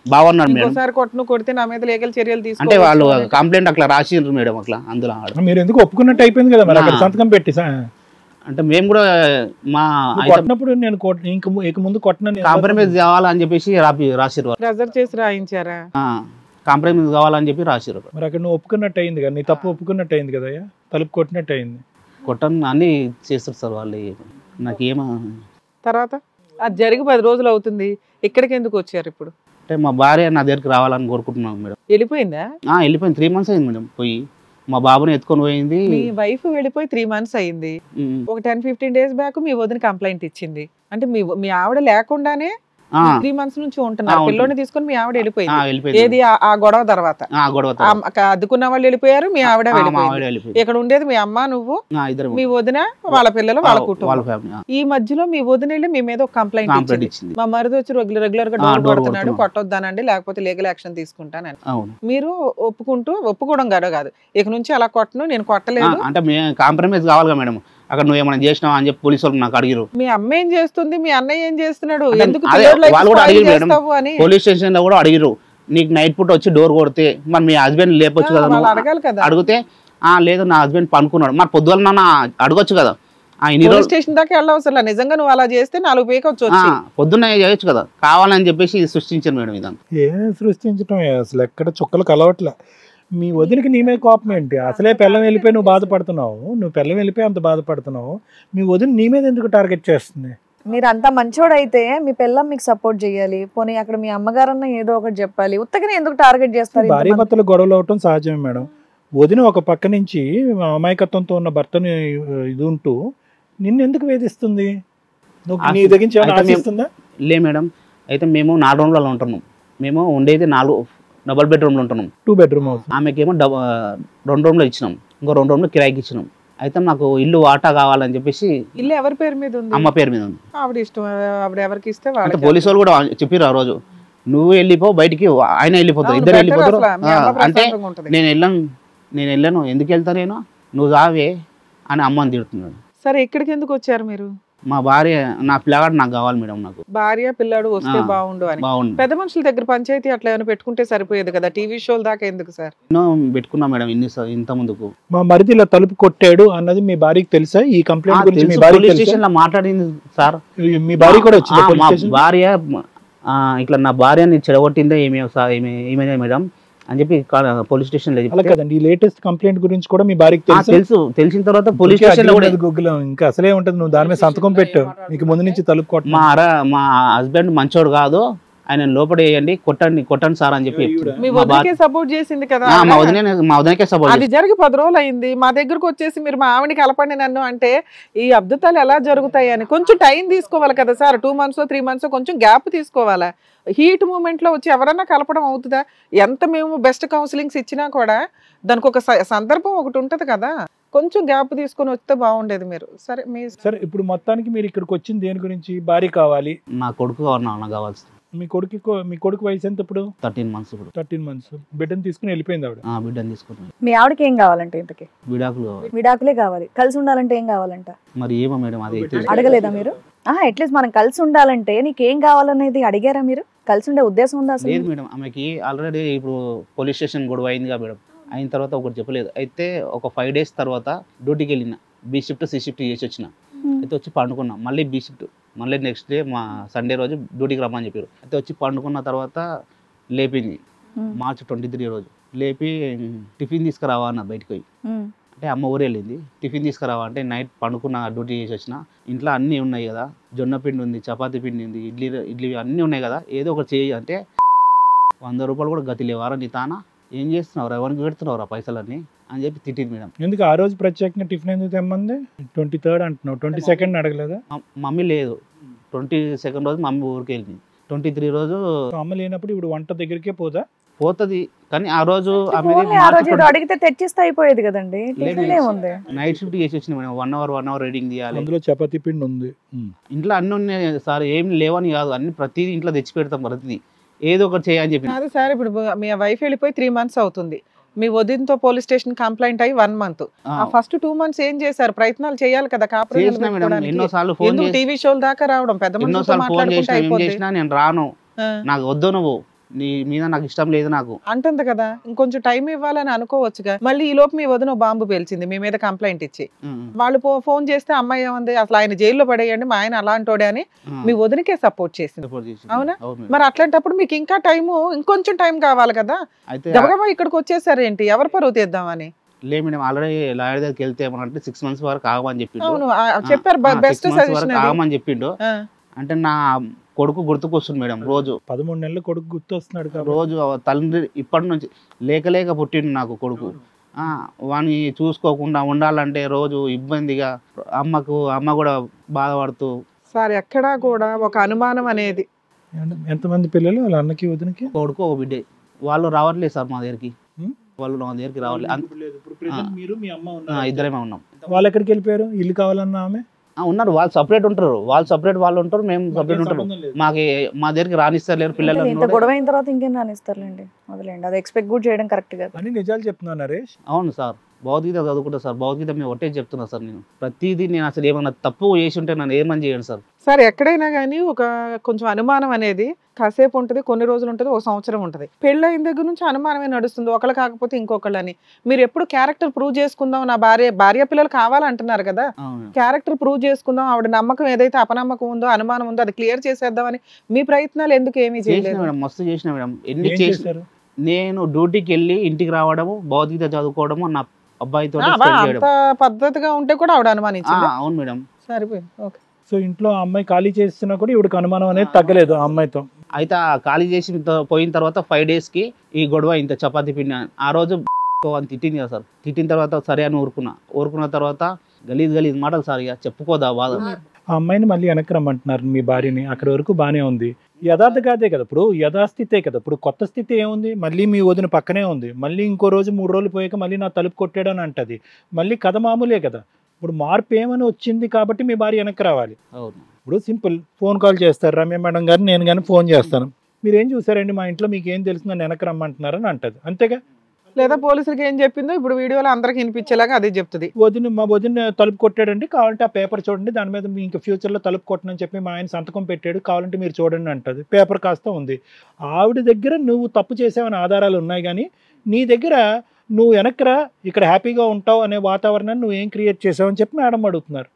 బాగున్నాడు మేడం. ఒకసారి కొట్టును కొడితే నా మీద లీగల్ చర్యలు తీసుకుంటే అంటే వాళ్ళు కంప్లైంట్ అట్లా రాసిండ్రు మేడం. అట్లా అందులో మీరు ఎందుకు ఒప్పుకున్నట్టు అయిపోయింది కదా మరి, అక్కడ సంతకం పెట్టి. అంటే మేము కూడా మా కొట్టినప్పుడు నేను ఇక ముందు కొట్టనని కాంప్రమైజ్ కావాలని చెప్పేసి రాసిరు. ప్రెజర్ చేసి రాయించారా? కాంప్రమైజ్ కావాలని చెప్పి రాసిరు. మరి అక్కడ నువ్వు ఒప్పుకున్నట్టు అయింది కదా, నీ తప్పు ఒప్పుకున్నట్టు అయింది కదా, తలుపు కొట్టినట్టు అయింది. కొట్టని అన్ని చేస్తారు సార్ వాళ్ళు. నాకేమో తర్వాత అది జరిగి 10 రోజులు అవుతుంది, ఇక్కడికి ఎందుకు వచ్చారు ఇప్పుడు? అంటే మా భార్య నా దగ్గరికి రావాలని కోరుకుంటున్నాను మేడం. వెళ్ళిపోయిందా? వెళ్ళిపోయింది. 3 months అయింది మేడం పోయి. మా బాబుని ఎత్తుకొని పోయింది. మీ వైఫ్ వెళ్ళిపోయి 3 months అయింది. ఒక 10-15 days బ్యాక్ మీ వదిన కంప్లైంట్ ఇచ్చింది. అంటే మీ ఆవిడ లేకుండానే 3 months నుంచి ఉంటున్నారు. పిల్లోని తీసుకొని మీ ఆవిడ వెళ్ళిపోయింది. ఏది ఆ గొడవ తర్వాత? అద్దుకున్న వాళ్ళు వెళ్ళిపోయారు, మీ ఆవిడ వెళ్ళిపోయింది. ఇక్కడ ఉండేది మీ అమ్మ, నువ్వు, మీ వదిన, వాళ్ళ పిల్లలు, వాళ్ళ కుటుంబం. ఈ మధ్యలో మీ వదిన వెళ్ళి మీ మీద ఒక కంప్లైంట్ ఇచ్చింది. మా మరిది వచ్చి రెగ్యులర్ గా డోర్ కొడుతున్నాడు, కొట్టొద్దానండి లేకపోతే లీగల్ యాక్షన్ తీసుకుంటానని. మీరు ఒప్పుకోవడం కాదు, ఇక నుంచి అలా కొట్టను, నేను కొట్టలేదు అంటే కాంప్రమైజ్ కావాలిగా మేడం. అక్కడ నువ్వు ఏమైనా చేసినావు అని చెప్పి పోలీసు వాళ్ళు నాకు అడిగారు. మీ అమ్మ ఏం చేస్తుంది, మీ అన్నయ్య ఏం చేస్తున్నాడు, ఎందుకు పోలీస్ స్టేషన్ లో కూడా అడిగారు. నీకు నైట్ పూట వచ్చి డోర్ కొడితే మరి మీ హస్బెండ్ లేపొచ్చు కదా, అడగాలి కదా. అడిగితే లేదు నా హస్బెండ్ పనుకున్నాడు. మరి పొద్దున అడగొచ్చు కదా. స్టేషన్ దాకా వెళ్ళవసరం, నిజంగా నువ్వు అలా చేస్తే 4 పీకొచ్చు, పొద్దున్న చేయొచ్చు కదా. కావాలని చెప్పేసి సృష్టించారు మేడం. ఇదంతా ఏం సృష్టించడం, అసలు ఎక్కడ చుక్కలు కలవట్లే. మీ వదిలికి నీ మీద కోపం ఏంటి? అసలే పిల్లం వెళ్ళిపోయి నువ్వు బాధపడుతున్నావు, నువ్వు పిల్లం వెళ్ళిపోయి అంత బాధపడుతున్నావు, మీ వదిలి నీ మీద ఎందుకు టార్గెట్ చేస్తుంది? మీరు అంత మంచోడైతే మీ పిల్లం మీకు సపోర్ట్ చేయాలి, పోనీ అక్కడ మీ అమ్మగారన్న ఏదో ఒకటి చెప్పాలి, ఉత్తగానే ఎందుకు టార్గెట్ చేస్తారు? భార్య భర్తలు గొడవలు అవటం సహజమే మేడం. వదిన ఒక పక్క నుంచి అమాయకత్వంతో ఉన్న భర్తని ఇది ఉంటూ నిన్ను ఎందుకు వేధిస్తుంది? నీ దగ్గర లే మేడం. అయితే మేము 4 రూమ్లలో ఉంటున్నాం. మేము ఉండేది 4 డబుల్ బెడ్రూమ్లో ఉంటున్నాం. 2 bedroom హౌస్. ఆమెకేమో 2 రూమ్లు ఇచ్చినాం, ఇంకో 2 రూమ్లు కిరాయికి ఇచ్చినాం. అయితే నాకు ఇల్లు వాటా కావాలని చెప్పేసి. ఇల్లు ఎవరి పేరు మీద ఉంది? అమ్మ పేరు మీద ఉంది. ఆవిడ ఇష్టం, ఆవిడ ఎవరికి ఇస్తే అంటే పోలీసు వాళ్ళు కూడా చెప్పారు ఆ రోజు, నువ్వు వెళ్ళిపో బయటికి, ఆయన వెళ్ళిపోతారు, ఇద్దరు వెళ్ళిపోతారు. అంటే నేను వెళ్ళను, ఎందుకు వెళ్తా నేను, నువ్వు రావే అని అమ్మని తిడుతున్నాడు. సరే, ఇక్కడికి ఎందుకు వచ్చారు మీరు? మా భార్య, నా పిల్లగాడు నాకు కావాలి మేడం. నాకు భార్య పిల్లాడు వస్తే బాగుండు అని. పెద్ద మనుషుల దగ్గర పంచాయతీ అట్లా ఏమైనా పెట్టుకుంటే సరిపోయేది కదా, టీవీ షోల దాకా ఎందుకు సార్? పెట్టుకున్నా మేడం ఇంత ముందుకు. మా మరిది ఇలా తలుపు కొట్టాడు అన్నది మీ భార్యకి తెలుసా? ఈ కంప్లైంట్ గురించి మీ భార్య పోలీస్ స్టేషన్ లో మాట్లాడింది సార్. మీ భార్య కూడా వచ్చింది? మా భార్య ఇట్లా నా భార్యని చెడగొట్టిందే ఏమే మేడం అని చెప్పి పోలీస్ స్టేషన్ లో. కదండి, ఈ లేటెస్ట్ కంప్లైంట్ గురించి కూడా మీ భార్యకి తెలుసు. తెలిసిన తర్వాత పోలీస్ స్టేషన్ లో కూడా గూగుల్ ఇంకా అసలే ఉంటది, నువ్వు దాని మీద సంతకం పెట్టు, నీకు ముందు నుంచి తలుపు కొట్ట. మా హస్బెండ్ మంచోడు కాదు, ఆయన లోపల వేయండి, కొట్టండి సార్ అని చెప్పి. మీ వదినకే సపోర్ట్ చేసింది కదా? మా వదినకే సపోర్ట్. అది జరిగి 10 రోజులు అయింది, మా దగ్గరకు వచ్చేసి మీరు మా ఆవిడని కలపండి నన్ను అంటే ఈ అద్భుతాలు ఎలా జరుగుతాయి అని కొంచెం టైం తీసుకోవాలి కదా సార్. 2 months 3 months కొంచెం గ్యాప్ తీసుకోవాలా? హీట్ మూమెంట్ లో వచ్చి ఎవరన్నా కలపడం అవుతుందా? ఎంత మేము బెస్ట్ కౌన్సిలింగ్స్ ఇచ్చినా కూడా దానికి ఒక సందర్భం ఒకటి ఉంటది కదా. కొంచెం గ్యాప్ తీసుకొని వస్తే బాగుండేది మీరు. సరే సరే ఇప్పుడు మొత్తానికి మీరు ఇక్కడికి వచ్చింది దేని గురించి? భార్య కావాలి, నా కొడుకు కావాలి కావాల్సి. మీ కొడుకు వయసు ఎంత ఇప్పుడు? 13 months ఇప్పుడు. 13 months. బిడ్డను తీసుకుని వెళ్ళిపోయింది ఆవిడ. బిడ్డను తీసుకుని. మీ ఆవిడకి ఏం కావాలంటే ఇంతకి? విడాకులు కావాలి. విడాకులే కావాలి. కలిసి ఉండాలంటే ఏం కావాలంట? మరి ఏమో మేడం అది అడగలేదా మీరు? అట్లీస్ట్ మనం కలిసి ఉండాలంటే నీకేం కావాలనేది అడిగారా మీరు? కలిసి ఉండే ఉద్దేశం ఉందా అసలు? లేదు మేడం, ఆమెకి ఆల్రెడీ ఇప్పుడు పోలీస్ స్టేషన్ గొడవ అయిందిగా మేడం. అయిన తర్వాత ఒకటి చెప్పలేదు. అయితే ఒక 5 days తర్వాత డ్యూటీకి వెళ్ళిన. బి షిఫ్ట్ సి షిఫ్ట్ చేసి వచ్చిన. అయితే వచ్చి పండుకున్నా. మళ్ళీ బి షిఫ్ట్. మళ్ళీ నెక్స్ట్ డే మా సండే రోజు డ్యూటీకి రమ్మని చెప్పారు. అయితే వచ్చి పండుకున్న తర్వాత లేపింది. March 23 రోజు లేపి టిఫిన్ తీసుకురావా అన్న బయటకు పోయి. అంటే అమ్మ ఊరు వెళ్ళింది. టిఫిన్ తీసుకురావా అంటే నైట్ పండుకున్న, డ్యూటీ చేసి వచ్చిన. ఇంట్లో అన్నీ ఉన్నాయి కదా, జొన్న పిండి ఉంది, చపాతీ పిండి ఉంది, ఇడ్లీ అన్నీ ఉన్నాయి కదా, ఏదో ఒకటి చేయి అంటే 100 రూపాయలు కూడా గతి లేవారా నీ తానా, ఏం చేస్తున్నావురా, ఎవరికి పెడుతున్నావురా పైసలన్నీ అని చెప్పి తిట్టింది మేడం. ఎందుకు ఆ రోజు ప్రత్యేకంగా టిఫిన్ ఎందుకు తెమ్మంది? 23rd అంటున్నావు, 22nd అడగలేదా? మమ్మీ లేదు. 22nd రోజు మమ్మీ ఊరికి వెళ్ళింది. 23 రోజు అమ్మ లేనప్పుడు ఇప్పుడు వంట దగ్గరికే పోతుంది. కానీ ఆ రోజు అడిగితే తెచ్చిస్తే అయిపోయేది కదండి. నైట్ షిఫ్ట్ చేసి వచ్చింది మేడం. 1 hour రీడింగ్ తీయాలి. అందులో చపాతీ పిండి ఉంది. ఇంట్లో అన్ని ఉన్నాయి సార్, ఏం లేవని కాదు, అన్ని ప్రతిదీ ఇంట్లో తెచ్చి పెడతాం. ప్రతిదీ ఏదో ఒకటి చేయని చెప్పి. అదే సార్, ఇప్పుడు మీ వైఫ్ వెళ్ళిపోయి 3 months అవుతుంది. మీ వదినతో పోలీస్ స్టేషన్ కంప్లైంట్ అయ్యి 1 month. ఆ ఫస్ట్ 2 months ఏం చేశారు? ప్రయత్నాలు చేయాలి కదా కాపురం. ఎన్నోసార్లు టీవీ షోల దాకా రావడం, పెద్ద మనుషులు నేను రాను, నాకు వద్దు, నువ్వు నీ మీద నాకు ఇష్టం లేదు నాకు అంటుంది కదా. ఇంకొంచెం టైం ఇవ్వాలని అనుకోవచ్చుగా. మళ్ళీ ఈ లోపు మీ వదిన బాంబు పేల్చింది మీ మీద కంప్లైంట్ ఇచ్చి. వాళ్ళు ఫోన్ చేస్తే అమ్మాయి ఏమంది, అసలు ఆయన జైల్లో పడేయండి, మా ఆయన అలాంటోడే అని మీ వదినకే సపోర్ట్ చేసింది. అవునా? మరి అట్లాంటప్పుడు మీకు ఇంకా టైము, ఇంకొంచెం టైం కావాలి కదా. గబగబా ఇక్కడికి వచ్చేసారు ఏంటి? ఎవరు పరువు తీద్దామని? లేదు మేడం, ఆల్రెడీ లాయర్ దగ్గరికి వెళ్తే ఏమనంటే 6 months వరకు ఆగమని చెప్పిండు. అవును చెప్పారు, బెస్ట్ సజెషన్ ఆగమని చెప్పిండు. అంటే నా కొడుకు గుర్తుకొస్తుంది మేడం. రోజు 13 నెలలు కొడుకు గుర్తొస్తున్నాడు. రోజు తండ్రి ఇప్పటి నుంచి లేక పుట్టిండు నాకు కొడుకు. వాని చూసుకోకుండా ఉండాలంటే రోజు ఇబ్బందిగా, అమ్మ కూడా బాధపడుతూ. సార్ ఎక్కడా కూడా ఒక అనుమానం అనేది. ఎంతమంది పిల్లలు వాళ్ళ అన్నకి వదినకి? కొడుకు ఒక బిడ్డే. వాళ్ళు రావట్లేదు సార్ మా దగ్గరికి. వాళ్ళు నా దగ్గరికి రావట్లేదు. ఇద్దరేమే ఉన్నాం. వాళ్ళు ఎక్కడికి వెళ్ళిపోయారు? ఇల్లు కావాలన్నా ఆమె ఉన్నారు. వాళ్ళు సపరేట్ ఉంటారు. వాళ్ళు ఉంటారు, మేము సపరేట్ ఉంటారు. మా దగ్గరికి రానిస్తారు పిల్లలు. ఇంత గొడవ అయిన తర్వాత ఇంకేం రానిస్తారులేండి, వదిలేండి. అది ఎక్స్పెక్ట్ కూడా చేయడం కరెక్ట్ కాదు అని నిజాలు చెప్తున్నా నరేష్. అవును సార్, భగవద్గీత చదువుకుంటా సార్. భగవద్గీత మేము ఒకటే చెప్తున్నా సార్. నేను ప్రతిదీ నేను అసలు ఏమన్నా తప్పు చేసి ఉంటే నన్ను ఏమని చేయండి సార్. సార్ ఎక్కడైనా కానీ ఒక కొంచెం అనుమానం అనేది కాసేపు ఉంటుంది, కొన్ని రోజులు ఉంటుంది, 1 సంవత్సరం ఉంటుంది. పెళ్ళైన దగ్గర నుంచి అనుమానమే నడుస్తుంది, ఒకళ్ళు కాకపోతే ఇంకొకళ్ళని. మీరు ఎప్పుడు క్యారెక్టర్ ప్రూవ్ చేసుకుందాం, నా భార్య పిల్లలు కావాలంటున్నారు కదా, క్యారెక్టర్ ప్రూవ్ చేసుకుందాం, ఆవిడ నమ్మకం ఏదైతే అపనమ్మకం ఉందో, అనుమానం ఉందో అది క్లియర్ చేసేద్దామని మీ ప్రయత్నాలు ఎందుకు ఏమీ చేయలేదు? మేడం మస్తు చేసిన మేడం, ఎన్ని చేశారు. నేను డ్యూటీకి వెళ్ళి ఇంటికి రావడము, భగవద్గీత చదువుకోవడము, నా అబ్బాయితో అంత పద్ధతిగా ఉంటే కూడా ఆవిడ అనుమానించింది. అవును మేడం, సరిపోయింది. ఓకే. సో ఇంట్లో అమ్మాయి ఖాళీ చేస్తున్నా కూడా ఇవిడికి అనుమానం అనేది తగ్గలేదు ఆ అమ్మాయితో. అయితే ఖాళీ చేసి పోయిన తర్వాత 5 days కి ఈ గొడవ ఇంత చపాతీ పిండి. ఆ రోజు తిట్టింది కదా సార్. తిట్టిన తర్వాత సరే అని ఊరుకున్న తర్వాత గలీజ్ మాటలు సార్, ఇక చెప్పుకోదా బాధ. ఆ అమ్మాయిని మళ్ళీ వెనక్కి రమ్మంటున్నారు మీ భార్యని. అక్కడ వరకు బాగానే ఉంది, యథార్థ కాదే కదా, ఇప్పుడు యథాస్థితే కదా. ఇప్పుడు కొత్త స్థితి ఏముంది? మళ్ళీ మీ వదిన పక్కనే ఉంది, మళ్ళీ ఇంకో రోజు 3 రోజులు పోయాక మళ్ళీ నా తలుపు కొట్టాడని అంటది. మళ్ళీ కథ మామూలే కదా. ఇప్పుడు మార్పు ఏమని వచ్చింది కాబట్టి మీ భార్య వెనక్కి రావాలి. ఇప్పుడు సింపుల్, ఫోన్ కాల్ చేస్తారు, రమ్య మేడం గారు నేను కానీ ఫోన్ చేస్తాను, మీరేం చూసారండి మా ఇంట్లో, మీకు ఏం తెలుసు, నన్ను వెనక్కి రమ్మంటున్నారని అంటది, అంతేగా. లేదా పోలీసులకి ఏం చెప్పిందో ఇప్పుడు వీడియోలో అందరికి వినిపించేలాగా అదే చెప్తుంది. మా వదిన తలుపు కొట్టాడండి, కావాలంటే ఆ పేపర్ చూడండి, దాని మీద ఇంకా ఫ్యూచర్లో తలుపు కొట్టనని చెప్పి మా ఆయన సంతకం పెట్టాడు, కావాలంటే మీరు చూడండి అంటది. పేపర్ కాస్త ఉంది. ఆవిడ దగ్గర నువ్వు తప్పు చేసావని ఆధారాలు ఉన్నాయి, కానీ నీ దగ్గర నువ్వు వెనక్కిరా, ఇక్కడ హ్యాపీగా ఉంటావు అనే వాతావరణాన్ని నువ్వు ఏం క్రియేట్ చేసావని చెప్పి మేడం అడుగుతున్నారు.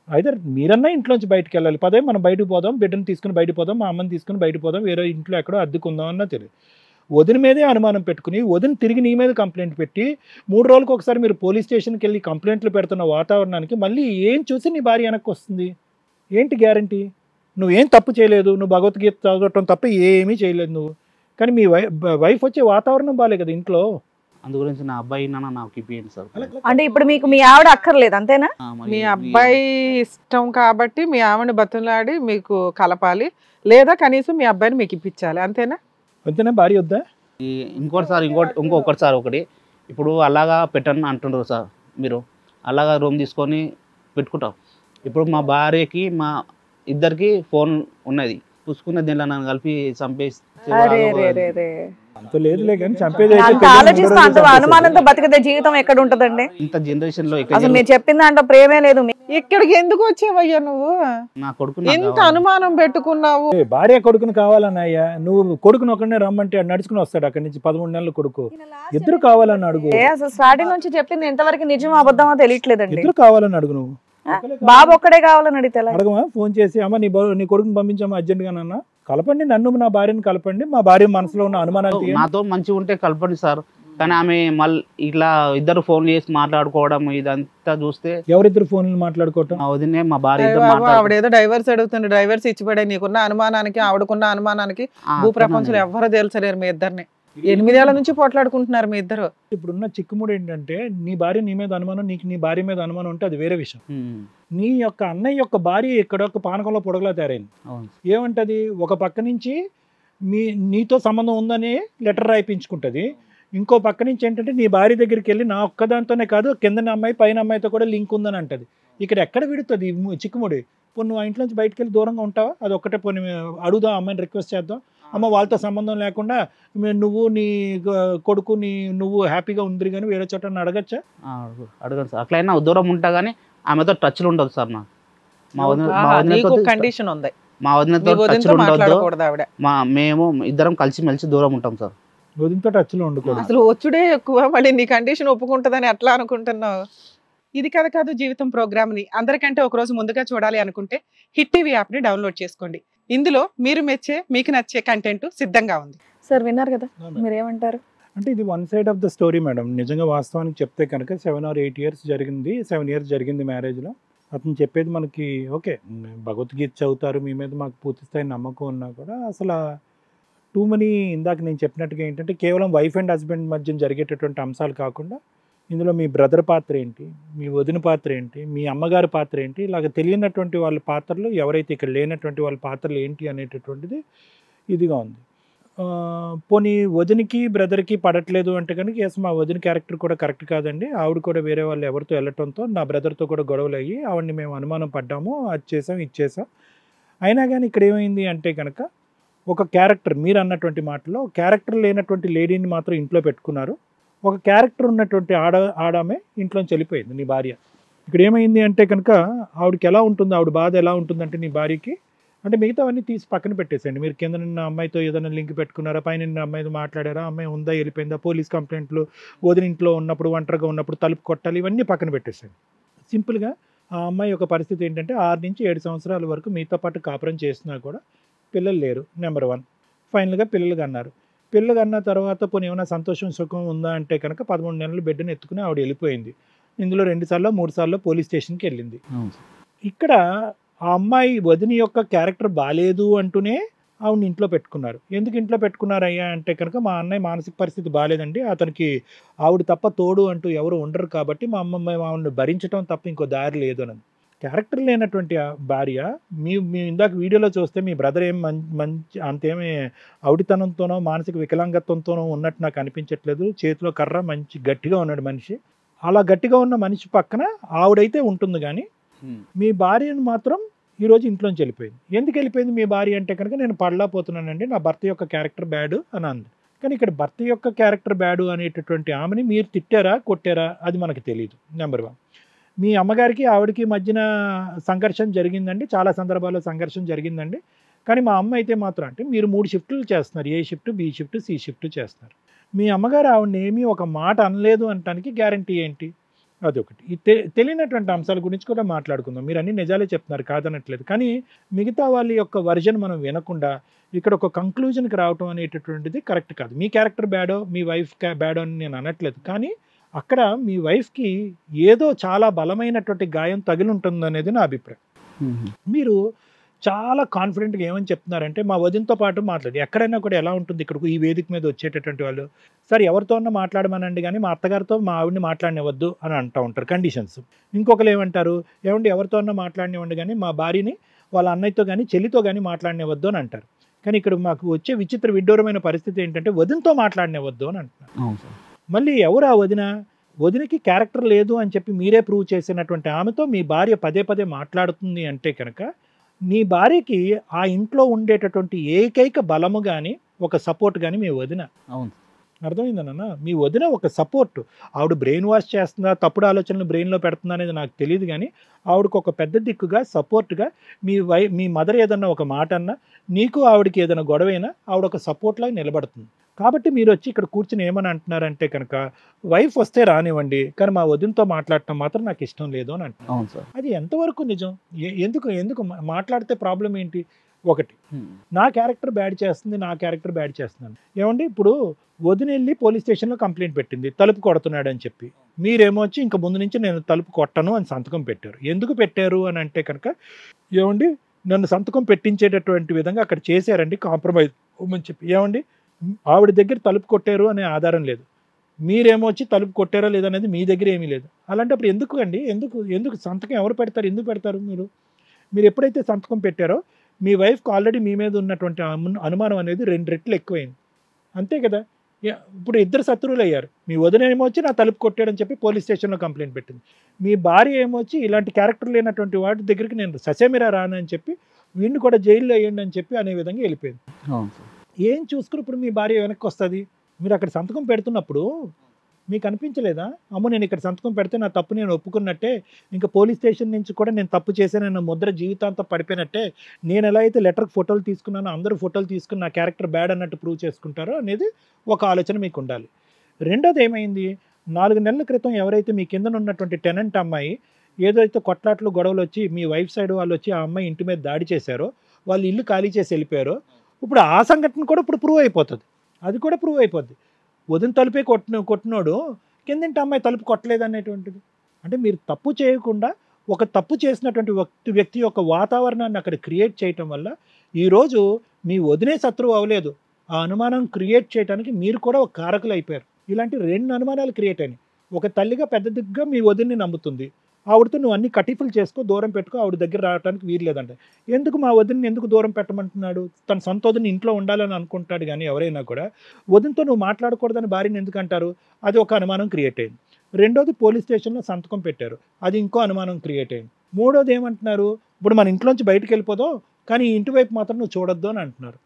అయితే మీరన్నా ఇంట్లోంచి బయటకు వెళ్ళాలి, పదే మనం బయటకు పోదాం, బిడ్డను తీసుకుని బయటకు పోదాం, మా అమ్మని తీసుకుని బయటకు పోదాం, వేరే ఇంట్లో ఎక్కడో అద్దెకుందాం అన్నా తెలియదు. వదిన మీదే అనుమానం పెట్టుకుని వదిన తిరిగి నీ మీద కంప్లైంట్ పెట్టి 3 రోజులకు ఒకసారి మీరు పోలీస్ స్టేషన్కి వెళ్ళి కంప్లైంట్లు పెడుతున్న వాతావరణానికి మళ్ళీ ఏం చూసి నీ భార్య వెనక్కి వస్తుంది? ఏంటి గ్యారంటీ? నువ్వేం తప్పు చేయలేదు, నువ్వు భగవద్గీత చదవటం తప్ప ఏమీ చేయలేదు నువ్వు, కానీ మీ వైఫ్ వచ్చే వాతావరణం బాగాలే కదా ఇంట్లో. అందు గురించి నా అబ్బాయి నాకు ఇప్పియండి సార్. అంటే ఇప్పుడు మీకు మీ ఆవిడ అక్కర్లేదు అంతేనా? మీ అబ్బాయి ఇష్టం కాబట్టి మీ ఆవిడని బతులాడి మీకు కలపాలి, లేదా కనీసం మీ అబ్బాయిని మీకు ఇప్పించాలి, అంతేనా? అంతేనా? భార్య వద్దా? ఇంకొకటి సార్, ఇంకొకటి సార్, ఒకటి ఇప్పుడు అలాగా పెట్టండి అంటుండ్రు సార్ మీరు. అలాగా రూమ్ తీసుకొని పెట్టుకుంటాం. ఇప్పుడు మా భార్యకి మా ఇద్దరికి ఫోన్ ఉన్నది, చూసుకున్న దీనిలో నన్ను కలిపి చంపేసి అంత లేదులే కానీ చంపేది అంత ఆలోచిస్తూ అంత అనుమానంతో బతికితే జీవితం ఎక్కడ ఉంటదండి? ఇంత జనరేషన్ లో అసలు మీరు చెప్పిన దాంట్లో ప్రేమే లేదు. ఇక్కడికి ఎందుకు వచ్చావయ్యా నువ్వు? నా కొడుకు ఎంత అనుమానం పెట్టుకున్నావు? భార్య కొడుకుని కావాలన్నయ్యా, నువ్వు కొడుకుని ఒకరినే రమ్మంటే నడుచుకుని వస్తాడు అక్కడి నుంచి, 13 నెలల కొడుకు. ఇద్దరు కావాలని అడుగు. అసలు స్టార్టింగ్ నుంచి చెప్పింది ఎంతవరకు నిజం అబద్ధమో తెలియట్లేదండి. ఇద్దరు కావాలని అడుగు. నువ్వు బాబు ఒక్కడే కావాలని అడిగితే అడగమా? ఫోన్ చేసి అమ్మ నీ కొడుకుని పంపించమ్మా అర్జెంట్ గా నాన్న, కలపండి, నన్ను నా భార్యని కలపండి, మా భార్య మనసులో ఉన్న అనుమానాలు నాతో మంచిగా ఉంటే కలపండి సార్. కానీ ఆమె మళ్ళీ ఇట్లా ఇద్దరు ఫోన్ చేసి మాట్లాడుకోవడం ఇదంతా చూస్తే. ఎవరిద్దరు ఫోన్లు మాట్లాడుకోవటం? మా వదినే మా భార్య ఆవిడేదో డైవర్స్ అడుగుతుంది, డైవర్స్ ఇచ్చిపడే. నీకున్న అనుమానానికి ఆవిడకున్న అనుమానానికి భూప్రపంచంలో ఎవరు తెలుసలేరు మీ ఇద్దరిని. 8 ఏళ్ల నుంచి పోట్లాడుకుంటున్నారు మీ ఇద్దరు. ఇప్పుడున్న చిక్కుముడు ఏంటంటే నీ భార్య నీ మీద అనుమానం, నీకు నీ భార్య మీద అనుమానం ఉంటే అది వేరే విషయం. నీ యొక్క అన్నయ్య యొక్క భార్య ఇక్కడ ఒక పానకంలో పొడగలా తయారైంది. ఏమంటది? ఒక పక్క నుంచి నీతో సంబంధం ఉందని లెటర్ రాయిపించుకుంటది, ఇంకో పక్క నుంచి ఏంటంటే నీ భార్య దగ్గరికి వెళ్ళి నా ఒక్కదాంతోనే కాదు కింద అమ్మాయి పైన అమ్మాయితో కూడా లింక్ ఉందని అంటది. ఇక్కడ ఎక్కడ విడుతుంది చిక్కుముడి? పోనీ నువ్వు ఆ ఇంట్లో నుంచి బయటకు వెళ్ళి దూరంగా ఉంటావా? అది ఒక్కటే పోనీ అడుగుదాం, అమ్మాయిని రిక్వెస్ట్ చేద్దాం, అమ్మ వాళ్ళతో సంబంధం లేకుండా నువ్వు నీ కొడుకు నువ్వు హ్యాపీగా ఉంది కానీ వేరే చోట అడగచ్చా? అడగదు సార్. అట్లయినా దూరం ఉంటా కానీ ఆమెతో టచ్లు ఉండదు సార్. నాకు కండిషన్ ఉంది, మా వదినతో టచ్లు ఉండదు. మేము ఇద్దరం కలిసి మెలిసి దూరం ఉంటాం సార్. వదినతో టచ్లో ఉండకూడదు. అసలు వచ్చుడే ఎక్కువ, మళ్ళీ నీ కండిషన్ ఒప్పుకుంటుందని ఎట్లా అనుకుంటున్నావు? ఇది కథ కాదు జీవితం ప్రోగ్రామ్ ని అందరికంటే ఒక రోజు ముందుగా చూడాలి అనుకుంటే హిట్ టీవీ యాప్ ని డౌన్లోడ్ చేసుకోండి. ఇందులో మీరు మెచ్చే మీకు నచ్చే కంటెంట్ సిద్ధంగా ఉంది. సార్ విన్నారు కదా, మీరేమంటారు? అంటే ఇది one side of the story madam. నిజంగా వాస్తవానికి చెప్తే కనుక 7 or 8 years జరిగింది, 7 years జరిగింది మ్యారేజ్లో. అతను చెప్పేది మనకి ఓకే, భగవద్గీత చదువుతారు, మీ మీద మాకు పూర్తి స్థాయి నమ్మకం ఉన్నా కూడా అసలు టూ మనీ ఇందాక నేను చెప్పినట్టుగా ఏంటంటే కేవలం వైఫ్ అండ్ హస్బెండ్ మధ్య జరిగేటటువంటి అంశాలు కాకుండా ఇందులో మీ బ్రదర్ పాత్ర ఏంటి, మీ వదిన పాత్ర ఏంటి, మీ అమ్మగారి పాత్ర ఏంటి, ఇలాగ తెలియనటువంటి వాళ్ళ పాత్రలు, ఎవరైతే ఇక్కడ లేనటువంటి వాళ్ళ పాత్రలు ఏంటి అనేటటువంటిది ఇదిగా ఉంది. పోనీ వదినికి బ్రదర్కి పడట్లేదు అంటే కనుక ఎస్, మా వదిన క్యారెక్టర్ కూడా కరెక్ట్ కాదండి, ఆవిడ కూడా వేరే వాళ్ళు ఎవరితో వెళ్ళటంతో నా బ్రదర్తో కూడా గొడవలు అయ్యి ఆవిడని మేము అనుమానం పడ్డాము, అది చేసాం ఇది చేసాం. అయినా కానీ ఇక్కడ ఏమైంది అంటే కనుక ఒక క్యారెక్టర్, మీరు అన్నటువంటి మాటలో క్యారెక్టర్ లేనటువంటి లేడీని మాత్రం ఇంట్లో పెట్టుకున్నారు, ఒక క్యారెక్టర్ ఉన్నటువంటి ఆడామే ఇంట్లోంచి వెళ్ళిపోయింది నీ భార్య. ఇక్కడ ఏమైంది అంటే కనుక ఆవిడకి ఎలా ఉంటుంది, ఆవిడ బాధ ఎలా ఉంటుందంటే నీ భార్యకి, అంటే మిగతావన్నీ తీసి పక్కన పెట్టేసేయండి. మీరు కింద నిన్న అమ్మాయితో ఏదైనా లింక్ పెట్టుకున్నారా, పైన నిన్న అమ్మాయితో మాట్లాడారా, అమ్మాయి ఉందా వెళ్ళిపోయిందా, పోలీస్ కంప్లైంట్లు, వదిన ఇంట్లో ఉన్నప్పుడు ఒంటరిగా ఉన్నప్పుడు తలుపు కొట్టాలి, ఇవన్నీ పక్కన పెట్టేసేయండి. సింపుల్గా ఆ అమ్మాయి యొక్క పరిస్థితి ఏంటంటే 6 నుంచి 7 సంవత్సరాల వరకు మీతో పాటు కాపురం చేసినా కూడా పిల్లలు లేరు, నెంబర్ 1. ఫైనల్గా పిల్లలు అన్నారు. పిల్లలు అన్న తర్వాత పోనీ ఏమైనా సంతోషం సుఖం ఉందా అంటే కనుక 13 నెలలు బిడ్డను ఎత్తుకుని ఆవిడ వెళ్ళిపోయింది. ఇందులో 2 సార్లు 3 సార్లు పోలీస్ స్టేషన్కి వెళ్ళింది. ఇక్కడ ఆ అమ్మాయి వదిన యొక్క క్యారెక్టర్ బాగాలేదు అంటూనే ఆవిడని ఇంట్లో పెట్టుకున్నారు. ఎందుకు ఇంట్లో పెట్టుకున్నారయ్యా అంటే కనుక మా అన్నయ్య మానసిక పరిస్థితి బాగాలేదండి, అతనికి ఆవిడ తప్ప తోడు అంటూ ఎవరు ఉండరు కాబట్టి మా అమ్మ ఆవిడని భరించడం తప్ప ఇంకో దారి లేదు అని. క్యారెక్టర్ లేనటువంటి భార్య, మీ ఇందాక వీడియోలో చూస్తే మీ బ్రదర్ ఏం మంచి అంతేమీ ఆవిడితనంతోనో మానసిక వికలాంగత్వంతోనో ఉన్నట్టు నాకు అనిపించట్లేదు. చేతిలో కర్ర మంచి గట్టిగా ఉన్నాడు మనిషి. అలా గట్టిగా ఉన్న మనిషి పక్కన ఆవిడైతే ఉంటుంది కానీ మీ భార్యను మాత్రం ఈరోజు ఇంట్లోంచి వెళ్ళిపోయింది. ఎందుకు వెళ్ళిపోయింది మీ భార్య అంటే కనుక నేను పడలేకపోతున్నానండి, నా భర్త యొక్క క్యారెక్టర్ బ్యాడ్ అని అంది. కానీ ఇక్కడ భర్త యొక్క క్యారెక్టర్ బ్యాడ్ అనేటటువంటి ఆమెని మీరు తిట్టారా కొట్టారా అది మనకు తెలియదు. నెంబర్ 1, మీ అమ్మగారికి ఆవిడకి మధ్యన సంఘర్షణ జరిగిందండి, చాలా సందర్భాల్లో సంఘర్షణ జరిగిందండి. కానీ మా అమ్మ అయితే మాత్రం అంటే మీరు 3 షిఫ్ట్లు చేస్తున్నారు, A shift, B shift, C shift చేస్తున్నారు. మీ అమ్మగారు ఆవిడని ఏమీ ఒక మాట అనలేదు అనటానికి గ్యారంటీ ఏంటి? అదొకటి. ఈ తెలియనటువంటి అంశాల గురించి కూడా మాట్లాడుకుందాం. మీరు అన్ని నిజాలే చెప్తున్నారు, కాదనట్లేదు. కానీ మిగతా వాళ్ళ యొక్క వర్జన్ మనం వినకుండా ఇక్కడ ఒక కంక్లూజన్కి రావటం అనేటటువంటిది కరెక్ట్ కాదు. మీ క్యారెక్టర్ బ్యాడో మీ వైఫ్ బ్యాడో అని నేను అనట్లేదు, కానీ అక్కడ మీ వైఫ్కి ఏదో చాలా బలమైనటువంటి గాయం తగిలి ఉంటుంది అనేది నా అభిప్రాయం. మీరు చాలా కాన్ఫిడెంట్గా ఏమని చెప్తున్నారంటే మా వదినతో పాటు మాట్లాడి ఎక్కడైనా కూడా ఎలా ఉంటుంది ఇక్కడ ఈ వేదిక మీద వచ్చేటటువంటి వాళ్ళు, సార్ ఎవరితో ఉన్నా మాట్లాడమనండి కానీ మా అత్తగారితో మా ఆవిడని మాట్లాడనివ్వద్దు అని అంటూ ఉంటారు కండిషన్స్. ఇంకొకరు ఏమంటారు, ఏమండి ఎవరితో ఉన్నా మాట్లాడనివ్వండి కానీ మా భార్యని వాళ్ళ అన్నయ్యతో కానీ చెల్లితో కానీ మాట్లాడనివ్వద్దు అని అంటారు. కానీ ఇక్కడ మాకు వచ్చే విచిత్ర విడ్డూరమైన పరిస్థితి ఏంటంటే వదినతో మాట్లాడనివ్వద్దు అని అంటున్నారు. మళ్ళీ ఎవరు ఆ వదిన? వదినకి క్యారెక్టర్ లేదు అని చెప్పి మీరే ప్రూవ్ చేసినటువంటి ఆమెతో మీ భార్య పదే పదే మాట్లాడుతుంది అంటే కనుక మీ భార్యకి ఆ ఇంట్లో ఉండేటటువంటి ఏకైక బలము కానీ ఒక సపోర్ట్ కానీ మీ వదిన. అవును. అర్థమైందన్న, మీ వదిన ఒక సపోర్ట్. ఆవిడ బ్రెయిన్ వాష్ చేస్తుందా, తప్పుడు ఆలోచనలు బ్రెయిన్లో పెడుతుందా అనేది నాకు తెలియదు, కానీ ఆవిడకు ఒక పెద్ద దిక్కుగా సపోర్ట్గా మీ మదర్ ఏదన్నా ఒక మాట అన్నా, నీకు ఆవిడకి ఏదైనా గొడవైనా ఆవిడ ఒక సపోర్ట్లాగా నిలబడుతుంది. కాబట్టి మీరు వచ్చి ఇక్కడ కూర్చుని ఏమని అంటున్నారంటే కనుక వైఫ్ వస్తే రానివ్వండి, కానీ మా వదినతో మాట్లాడటం మాత్రం నాకు ఇష్టం లేదు అని అంటున్నారు. అవును సార్. అది ఎంతవరకు నిజం? ఎందుకు మాట్లాడితే ప్రాబ్లం ఏంటి? ఒకటి, నా క్యారెక్టర్ బ్యాడ్ చేస్తుంది, నా క్యారెక్టర్ బ్యాడ్ చేస్తున్నాను. ఏమండి, ఇప్పుడు వదిన వెళ్ళి పోలీస్ స్టేషన్లో కంప్లైంట్ పెట్టింది తలుపు కొడుతున్నాడు అని చెప్పి, మీరేమో వచ్చి ఇంకా ముందు నుంచి నేను తలుపు కొట్టను అని సంతకం పెట్టారు. ఎందుకు పెట్టారు అని అంటే కనుక, ఏమండి నన్ను సంతకం పెట్టించేటటువంటి విధంగా అక్కడ చేశారండి కాంప్రమైజ్ అని చెప్పి. ఏమండి, ఆవిడ దగ్గర తలుపు కొట్టారు అనే ఆధారం లేదు, మీరేమో వచ్చి తలుపు కొట్టారా లేదనేది మీ దగ్గర ఏమీ లేదు. అలాంటప్పుడు ఎందుకు అండి, ఎందుకు సంతకం ఎవరు పెడతారు? ఎందుకు పెడతారు? మీరు ఎప్పుడైతే సంతకం పెట్టారో మీ వైఫ్కి ఆల్రెడీ మీ మీద ఉన్నటువంటి అనుమానం అనేది 2 రెట్లు ఎక్కువైంది, అంతే కదా. ఇప్పుడు ఇద్దరు శత్రువులు అయ్యారు. మీ వదిన ఏమో వచ్చి నా తలుపు కొట్టాడని చెప్పి పోలీస్ స్టేషన్లో కంప్లైంట్ పెట్టింది, మీ భార్య ఏమో వచ్చి ఇలాంటి క్యారెక్టర్ లేనటువంటి వాటి దగ్గరికి నేను ససేమిరా రాను అని చెప్పి వీడిని కూడా జైల్లో వేయండి అని చెప్పి అనే విధంగా వెళ్ళిపోయింది. ఏం చూసుకుని ఇప్పుడు మీ భార్య వెనక్కి వస్తుంది? మీరు అక్కడ సంతకం పెడుతున్నప్పుడు మీకు అనిపించలేదా, అమ్మో నేను ఇక్కడ సంతకం పెడితే నా తప్పు నేను ఒప్పుకున్నట్టే, ఇంకా పోలీస్ స్టేషన్ నుంచి కూడా నేను తప్పు చేశానన్న ముద్ర జీవితాంతం పడిపోయినట్టే, నేను ఎలా అయితే లెటర్కి ఫోటోలు తీసుకున్నానో అందరూ ఫోటోలు తీసుకుని నా క్యారెక్టర్ బ్యాడ్ అన్నట్టు ప్రూవ్ చేసుకుంటారో అనేది ఒక ఆలోచన మీకు ఉండాలి. రెండోది ఏమైంది, 4 నెలల క్రితం ఎవరైతే మీ కింద ఉన్నటువంటి టెనెంట్ అమ్మాయి ఏదైతే కొట్లాట్లు గొడవలు వచ్చి మీ వైఫ్ సైడ్ వాళ్ళు వచ్చి ఆ అమ్మాయి ఇంటి మీద దాడి చేశారో, వాళ్ళు ఇల్లు ఖాళీ చేసి వెళ్ళిపోయారో, ఇప్పుడు ఆ సంఘటన కూడా ఇప్పుడు ప్రూవ్ అయిపోతుంది. అది కూడా ప్రూవ్ అయిపోద్ది. వదిన తలుపే కొట్టినోడు కిందంటి అమ్మాయి తలుపు కొట్టలేదు అనేటువంటిది. అంటే మీరు తప్పు చేయకుండా ఒక తప్పు చేసినటువంటి వ్యక్తి యొక్క వాతావరణాన్ని అక్కడ క్రియేట్ చేయటం వల్ల ఈరోజు మీ వదినే శత్రువు అవ్వలేదు, ఆ అనుమానం క్రియేట్ చేయడానికి మీరు కూడా ఒక కారకులు అయిపోయారు. ఇలాంటి 2 అనుమానాలు క్రియేట్ అయినాయి. ఒక తల్లిగా పెద్ద దిగ్గా మీ వదిన్ని నమ్ముతుంది, ఆవిడతో నువ్వు అన్ని కటిఫులు చేసుకో, దూరం పెట్టుకో, ఆవిడ దగ్గర రావడానికి వీలు లేదంటే ఎందుకు మా వదిన్ని ఎందుకు దూరం పెట్టమంటున్నాడు? తన సొంత వదిన ఇంట్లో ఉండాలని అనుకుంటాడు, కానీ ఎవరైనా కూడా వదినతో నువ్వు మాట్లాడకూడదని భార్యని ఎందుకు అంటారు? అది ఒక అనుమానం క్రియేట్ అయింది. రెండోది పోలీస్ స్టేషన్లో సంతకం పెట్టారు, అది ఇంకో అనుమానం క్రియేట్ అయింది. మూడోది ఏమంటున్నారు, ఇప్పుడు మన ఇంట్లోంచి బయటకు వెళ్ళిపోదాం కానీ ఈ ఇంటి వైపు మాత్రం నువ్వు చూడొద్దు అని అంటున్నారు.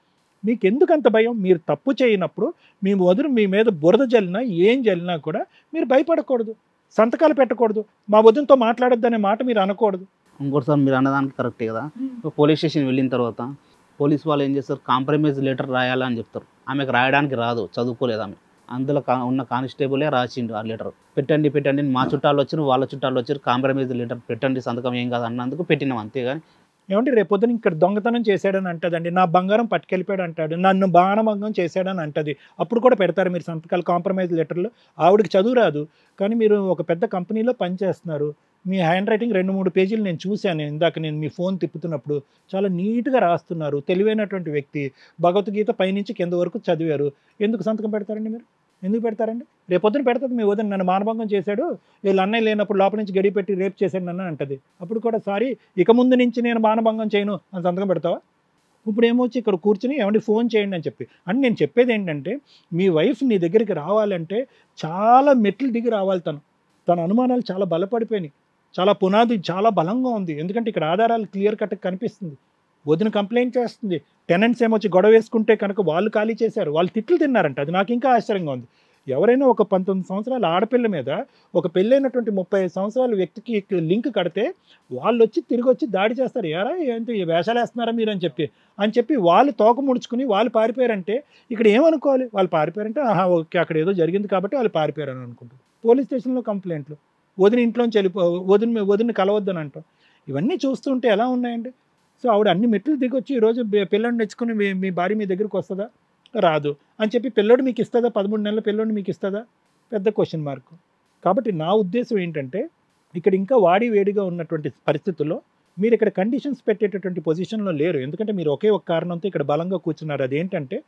మీకు ఎందుకు అంత భయం? మీరు తప్పు చేయనప్పుడు మీ వదిన మీ మీద బురద జల్లినా ఏం జల్లినా కూడా మీరు భయపడకూడదు, సంతకాలు పెట్టకూడదు, మా వదినతో మాట్లాడొద్దు అనే మాట మీరు అనకూడదు. ఇంకోటి సార్, మీరు అన్నదానికి కరెక్టే కదా. పోలీస్ స్టేషన్ వెళ్ళిన తర్వాత పోలీస్ వాళ్ళు ఏం చేస్తారు, కాంప్రమైజ్ లెటర్ రాయాలని చెప్తారు. ఆమెకు రాయడానికి రాదు, చదువుకోలేదు ఆమె. అందులో ఉన్న కానిస్టేబులే రాసిండు ఆ లెటర్. పెట్టండి మా చుట్టాలు వచ్చారు, వాళ్ళ చుట్టాలు వచ్చారు, కాంప్రమైజ్ లెటర్ పెట్టండి, సంతకం ఏం కాదు అన్నందుకు పెట్టినాం, అంతేగాని ఏమంటే రేపొద్దున ఇక్కడ దొంగతనం చేశాడని అంటదండి, నా బంగారం పట్టుకెళ్ళిపోయాడు అంటాడు, నన్ను బాణభంగం చేశాడని అంటది, అప్పుడు కూడా పెడతారు మీరు సంతకాలు కాంప్రమైజ్ లెటర్లు? ఆవిడకి చదువు రాదు, కానీ మీరు ఒక పెద్ద కంపెనీలో పనిచేస్తున్నారు, మీ హ్యాండ్ రైటింగ్ 2-3 పేజీలు నేను చూశాను ఇందాక నేను మీ ఫోన్ తిప్పుతున్నప్పుడు, చాలా నీట్గా రాస్తున్నారు, తెలివైనటువంటి వ్యక్తి, భగవద్గీత పైనుంచి కింద వరకు చదివారు, ఎందుకు సంతకం పెడతారండి మీరు? ఎందుకు పెడతారండి? రేపొద్దున పెడుతుంది మీ వదిన, నన్ను మానభంగం చేశాడు, వీళ్ళు అన్నయ్య లేనప్పుడు లోపల నుంచి గడి పెట్టి రేప్ చేశాడు నన్ను అంటది, అప్పుడు కూడా సారీ ఇక ముందు నుంచి నేను మానభంగం చేయను అని సంతకం పెడతావా? ఇప్పుడు ఏమొచ్చి ఇక్కడ కూర్చుని ఏమంటే ఫోన్ చేయండి అని చెప్పి అని నేను చెప్పేది ఏంటంటే, మీ వైఫ్ నీ దగ్గరికి రావాలంటే చాలా మెట్లు దిగి రావాలి. తన అనుమానాలు చాలా బలపడిపోయినాయి, చాలా పునాది చాలా బలంగా ఉంది, ఎందుకంటే ఇక్కడ ఆధారాలు క్లియర్ కట్ కనిపిస్తుంది. వదిన కంప్లైంట్ చేస్తుంది, టెనెంట్స్ ఏమొచ్చి గొడవ వేసుకుంటే కనుక వాళ్ళు ఖాళీ చేశారు, వాళ్ళు తిట్లు తిన్నారంట, అది నాకు ఇంకా ఆశ్చర్యంగా ఉంది. ఎవరైనా ఒక 19 సంవత్సరాల ఆడపిల్ల మీద ఒక పెళ్ళైనటువంటి 35 సంవత్సరాల వ్యక్తికి లింక్ కడితే వాళ్ళు వచ్చి తిరిగి వచ్చి దాడి చేస్తారు, ఎరా ఏంటి వేషాలు వేస్తున్నారా మీరు అని చెప్పి వాళ్ళు తోక ముడుచుకుని వాళ్ళు పారిపోయారంటే ఇక్కడ ఏమనుకోవాలి? వాళ్ళు పారిపోయారంటే ఆహా ఓకే అక్కడ ఏదో జరిగింది కాబట్టి వాళ్ళు పారిపోయారని అనుకుంటారు. పోలీస్ స్టేషన్లో కంప్లైంట్లు, వదిన ఇంట్లోంచి వదిన కలవద్దని అంటాం, ఇవన్నీ చూస్తుంటే ఎలా ఉన్నాయండి? సో ఆవిడ అన్ని మెట్లు దిగొచ్చి ఈరోజు పిల్లని తెచ్చుకుని మీ భార్య మీ దగ్గరికి వస్తుందా? రాదు అని చెప్పి పిల్లోడు మీకు ఇస్తుందా? 13 నెలల పిల్లోడు మీకు ఇస్తుందా? పెద్ద క్వశ్చన్ మార్క్. కాబట్టి నా ఉద్దేశం ఏంటంటే, ఇక్కడ ఇంకా వాడి వేడిగా ఉన్నటువంటి పరిస్థితుల్లో మీరు ఇక్కడ కండిషన్స్ పెట్టేటటువంటి పొజిషన్లో లేరు, ఎందుకంటే మీరు ఒకే ఒక కారణంతో ఇక్కడ బలంగా కూర్చున్నారు. అదేంటంటే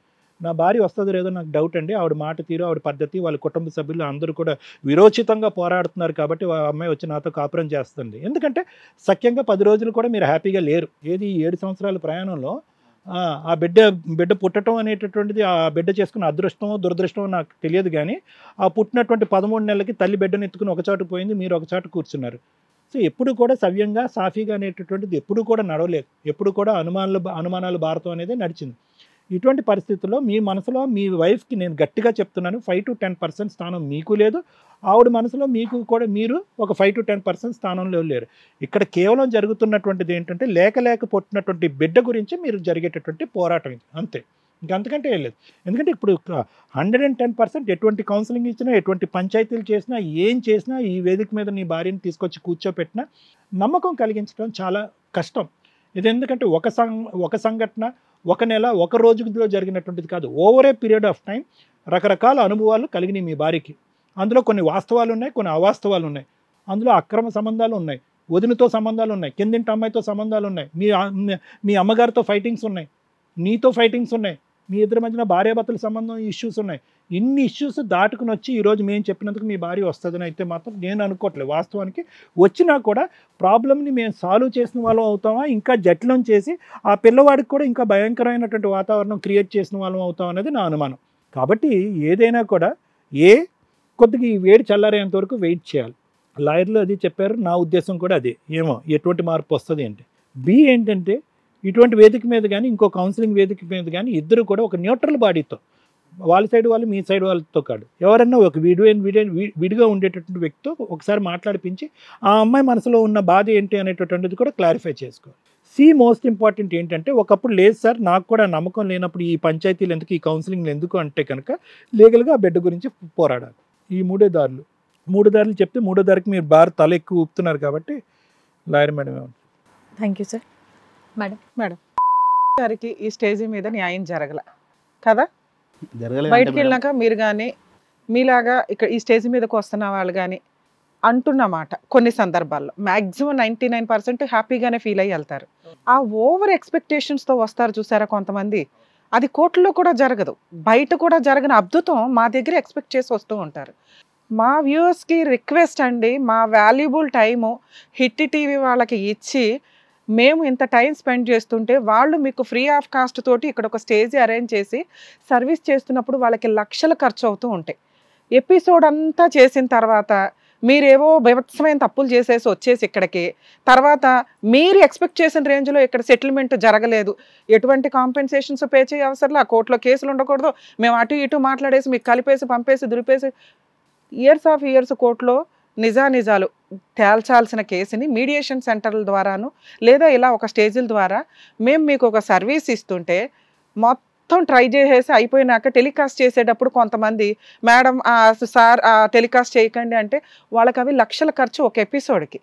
నా భార్య వస్తుందో లేదో నాకు డౌట్ అండి, ఆవిడ మాట తీరు, ఆవిడ పద్ధతి, వాళ్ళ కుటుంబ సభ్యులు అందరూ కూడా విరోచితంగా పోరాడుతున్నారు కాబట్టి అమ్మాయి వచ్చి నాతో కాపురం చేస్తుంది. ఎందుకంటే సఖ్యంగా 10 రోజులు కూడా మీరు హ్యాపీగా లేరు. ఏది 7 సంవత్సరాల ప్రయాణంలో ఆ బిడ్డ పుట్టడం అనేటటువంటిది ఆ బిడ్డ చేసుకున్న అదృష్టమో దురదృష్టమో నాకు తెలియదు, కానీ ఆ పుట్టినటువంటి 13 నెలలకి తల్లి బిడ్డను ఎత్తుకుని ఒక చోట పోయింది, మీరు ఒక చోట కూర్చున్నారు. సో ఎప్పుడు కూడా సవ్యంగా సాఫీగా అనేటటువంటిది ఎప్పుడు కూడా నడవలేదు, ఎప్పుడు కూడా అనుమానాలు భారతం అనేది నడిచింది. ఇటువంటి పరిస్థితుల్లో మీ మనసులో మీ వైఫ్కి నేను గట్టిగా చెప్తున్నాను 5 to 10% స్థానం మీకు లేదు, ఆవిడ మనసులో మీకు కూడా మీరు ఒక 5 to 10% స్థానంలో లేరు. ఇక్కడ కేవలం జరుగుతున్నటువంటిది ఏంటంటే లేక పుట్టినటువంటి బిడ్డ గురించి మీరు జరిగేటటువంటి పోరాటం ఇది, అంతే, ఇంకంతకంటే ఏం లేదు. ఎందుకంటే ఇప్పుడు 110% ఎటువంటి కౌన్సిలింగ్ ఇచ్చినా, ఎటువంటి పంచాయతీలు చేసినా, ఏం చేసినా, ఈ వేదిక మీద నీ భార్యను తీసుకొచ్చి కూర్చోపెట్టినా నమ్మకం కలిగించడం చాలా కష్టం. ఇది ఎందుకంటే ఒక సంఘటన, ఒక నెల, ఒక రోజులో జరిగినటువంటిది కాదు, over a period of time రకరకాల అనుభవాలు కలిగినాయి మీ భార్యకి. అందులో కొన్ని వాస్తవాలు ఉన్నాయి, కొన్ని అవాస్తవాలు ఉన్నాయి, అందులో అక్రమ సంబంధాలు ఉన్నాయి, వదినతో సంబంధాలు ఉన్నాయి, కిందింటి అమ్మాయితో సంబంధాలు ఉన్నాయి, మీ అమ్మగారితో ఫైటింగ్స్ ఉన్నాయి, నీతో ఫైటింగ్స్ ఉన్నాయి, మీ ఇద్దరి మధ్యన భార్యాభర్తల సంబంధం ఇష్యూస్ ఉన్నాయి. ఇన్ని ఇష్యూస్ దాటుకుని వచ్చి ఈరోజు మేము చెప్పినందుకు మీ భార్య వస్తుందని అయితే మాత్రం నేను అనుకోవట్లేదు. వాస్తవానికి వచ్చినా కూడా ప్రాబ్లమ్ని మేము సాల్వ్ చేసిన వాళ్ళం అవుతామా, ఇంకా జటిలం చేసి ఆ పిల్లవాడికి కూడా ఇంకా భయంకరమైనటువంటి వాతావరణం క్రియేట్ చేసిన వాళ్ళం అవుతాం అనేది నా అనుమానం. కాబట్టి ఏదైనా కూడా కొద్దిగా ఈ వేడి చల్లారేంత వరకు వెయిట్ చేయాలి. లాయర్లు అది చెప్పారు, నా ఉద్దేశం కూడా అదే. ఏమో ఎటువంటి మార్పు వస్తుంది అంటే. ఏంటంటే ఇటువంటి వేదిక మీద కానీ ఇంకో కౌన్సిలింగ్ వేదిక మీద కానీ ఇద్దరు కూడా ఒక న్యూట్రల్ బాడీతో, వాళ్ళ సైడ్ వాళ్ళు మీ సైడ్ వాళ్ళతో కాదు, ఎవరన్నా ఒక విడిగా ఉండేటటువంటి వ్యక్తితో ఒకసారి మాట్లాడిపించి ఆ అమ్మాయి మనసులో ఉన్న బాధ ఏంటి అనేటటువంటిది కూడా క్లారిఫై చేసుకోవాలి. మోస్ట్ ఇంపార్టెంట్ ఏంటంటే ఒకప్పుడు లేదు సార్ నాకు కూడా నమ్మకం లేనప్పుడు ఈ పంచాయతీలు ఎందుకు, ఈ కౌన్సిలింగ్లు ఎందుకు అంటే కనుక లీగల్గా ఆ బిడ్డ గురించి పోరాడాలి. ఈ మూడు దారులు చెప్తే మూడో దారికి మీరు తల ఎక్కువ ఊపుతున్నారు కాబట్టి lawyer madam. Thank you sir. Madam గారికి ఈ స్టేజ్ మీద న్యాయం జరగల కదా, జరగలేదు. బయటికి వెళ్ళినాక మీరు కానీ మీలాగా ఇక్కడ ఈ స్టేజ్ మీదకి వస్తున్న వాళ్ళు కానీ అంటున్నమాట కొన్ని సందర్భాల్లో మ్యాక్సిమం 99% హ్యాపీగానే ఫీల్ అయ్యి వెళ్తారు. ఆ ఓవర్ ఎక్స్పెక్టేషన్స్తో వస్తారు చూసారా కొంతమంది, అది కోర్టులో కూడా జరగదు, బయట కూడా జరగని అద్భుతం మా దగ్గర ఎక్స్పెక్ట్ చేసి వస్తూ ఉంటారు. మా వ్యూవర్స్కి రిక్వెస్ట్ అండి, మా వాల్యుబుల్ టైము హిట్ టీవీ వాళ్ళకి ఇచ్చి మేము ఇంత టైం స్పెండ్ చేస్తుంటే వాళ్ళు మీకు ఫ్రీ ఆఫ్ కాస్ట్ తోటి ఇక్కడ ఒక స్టేజ్ అరేంజ్ చేసి సర్వీస్ చేస్తున్నప్పుడు వాళ్ళకి లక్షలు ఖర్చు అవుతూ ఉంటాయి. ఎపిసోడ్ అంతా చేసిన తర్వాత మీరేవో బీభత్సమైన తప్పులు చేసేసి వచ్చేసి ఇక్కడికి తర్వాత మీరు ఎక్స్పెక్ట్ చేసిన రేంజ్లో ఇక్కడ సెటిల్మెంట్ జరగలేదు, ఎటువంటి కాంపెన్సేషన్స్ పే చేయ అవసరం, ఆ కోర్టులో కేసులు ఉండకూడదు, మేము అటు ఇటు మాట్లాడేసి మీకు కలిపేసి పంపేసి దులిపేసి ఇయర్స్ కోర్టులో నిజాలు తేల్చాల్సిన కేసుని మీడియేషన్ సెంటర్ల ద్వారాను లేదా ఇలా ఒక స్టేజ్ల ద్వారా మేము మీకు ఒక సర్వీస్ ఇస్తుంటే మొత్తం ట్రై చేసేసి అయిపోయినాక టెలికాస్ట్ చేసేటప్పుడు కొంతమంది మేడం సార్ టెలికాస్ట్ చేయకండి అంటే వాళ్ళకి అవి లక్షల ఖర్చు ఒక ఎపిసోడ్కి.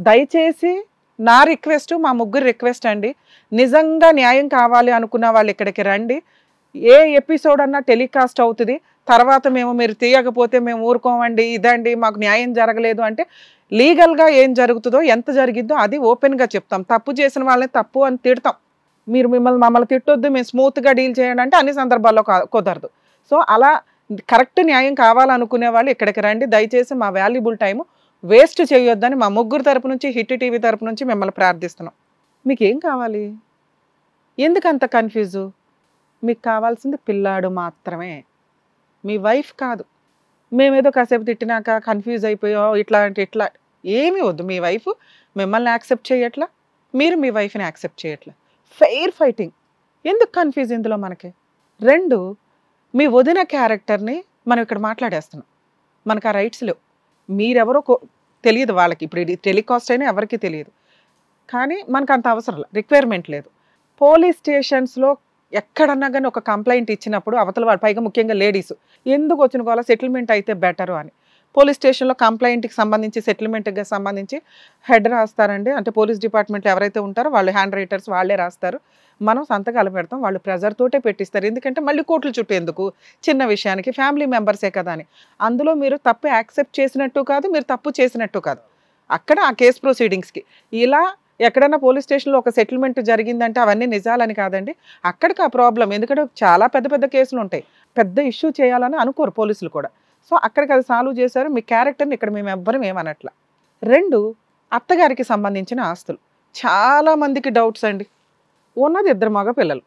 దయచేసి నా రిక్వెస్ట్, మా ముగ్గురు రిక్వెస్ట్ అండి, నిజంగా న్యాయం కావాలి అనుకున్న వాళ్ళు ఇక్కడికి రండి. ఏ ఎపిసోడ్ అన్నా టెలికాస్ట్ అవుతుంది, తర్వాత మీరు తీయకపోతే మేము ఊరుకోమండి, ఇదండి మాకు న్యాయం జరగలేదు అంటే లీగల్గా ఏం జరుగుతుందో ఎంత జరిగిద్దో అది ఓపెన్గా చెప్తాం. తప్పు చేసిన వాళ్ళని తప్పు అని తిడతాం, మీరు మమ్మల్ని తిట్టొద్దు మేము స్మూత్గా డీల్ చేయండి అంటే అన్ని సందర్భాల్లో కుదరదు. సో అలా కరెక్ట్ న్యాయం కావాలనుకునే వాళ్ళు ఇక్కడికి రండి. దయచేసి మా వాల్యుబుల్ టైము వేస్ట్ చేయొద్దని మా ముగ్గురు తరపు నుంచి హిట్ టీవీ తరపు నుంచి మిమ్మల్ని ప్రార్థిస్తున్నాం. మీకు ఏం కావాలి, ఎందుకు అంత కన్ఫ్యూజు? మీకు కావాల్సింది పిల్లాడు మాత్రమే, మీ వైఫ్ కాదు. మేమేదో కాసేపు తిట్టినాక కన్ఫ్యూజ్ అయిపోయో ఇట్లా ఏమీ వద్దు. మీ వైఫ్ మిమ్మల్ని యాక్సెప్ట్ చేయట్లా, మీరు మీ వైఫ్ని యాక్సెప్ట్ చేయట్లా. ఫెయిర్ ఫైటింగ్, ఎందుకు కన్ఫ్యూజ్ ఇందులో మనకి? 2, మీ వదిన క్యారెక్టర్ని మనం ఇక్కడ మాట్లాడేస్తున్నాం, మనకు ఆ రైట్స్ లేవు. మీరెవరో తెలియదు వాళ్ళకి, ఇప్పుడు ఇది టెలికాస్ట్ అయినా ఎవరికి తెలియదు, కానీ మనకు అంత అవసరం రిక్వైర్మెంట్ లేదు. పోలీస్ స్టేషన్స్లో ఎక్కడన్నా కానీ ఒక కంప్లైంట్ ఇచ్చినప్పుడు అవతల వాళ్ళు, పైగా ముఖ్యంగా లేడీస్, ఎందుకు వచ్చిన వాళ్ళ సెటిల్మెంట్ అయితే బెటరు అని పోలీస్ స్టేషన్లో కంప్లైంట్కి సంబంధించి సెటిల్మెంట్కి సంబంధించి హెడ్ రాస్తారండి. అంటే పోలీస్ డిపార్ట్మెంట్లో ఎవరైతే ఉంటారో వాళ్ళు హ్యాండ్ రైటర్స్ వాళ్ళే రాస్తారు, మనం సంతకాలు పెడతాం, వాళ్ళు ప్రెజర్ తోటే పెట్టిస్తారు. ఎందుకంటే మళ్ళీ కోర్టుల చుట్టూ ఎందుకు, చిన్న విషయానికి ఫ్యామిలీ మెంబర్సే కదా అని. అందులో మీరు తప్పు యాక్సెప్ట్ చేసినట్టు కాదు, మీరు తప్పు చేసినట్టు కాదు. అక్కడ ఆ కేసు ప్రొసీడింగ్స్కి ఇలా ఎక్కడైనా పోలీస్ స్టేషన్లో ఒక సెటిల్మెంట్ జరిగిందంటే అవన్నీ నిజాలని కాదండి, అక్కడికి ఆ ప్రాబ్లం. ఎందుకంటే చాలా పెద్ద కేసులు ఉంటాయి, పెద్ద ఇష్యూ చేయాలని అనుకోరు పోలీసులు కూడా. సో అక్కడికి అది సాల్వ్ చేశారు. మీ క్యారెక్టర్ని ఇక్కడ మేము ఎవ్వరం ఏమనట్లా. 2, అత్తగారికి సంబంధించిన ఆస్తులు. చాలా మందికి డౌట్స్ అండి. ఉన్నది 2 మగ పిల్లలు,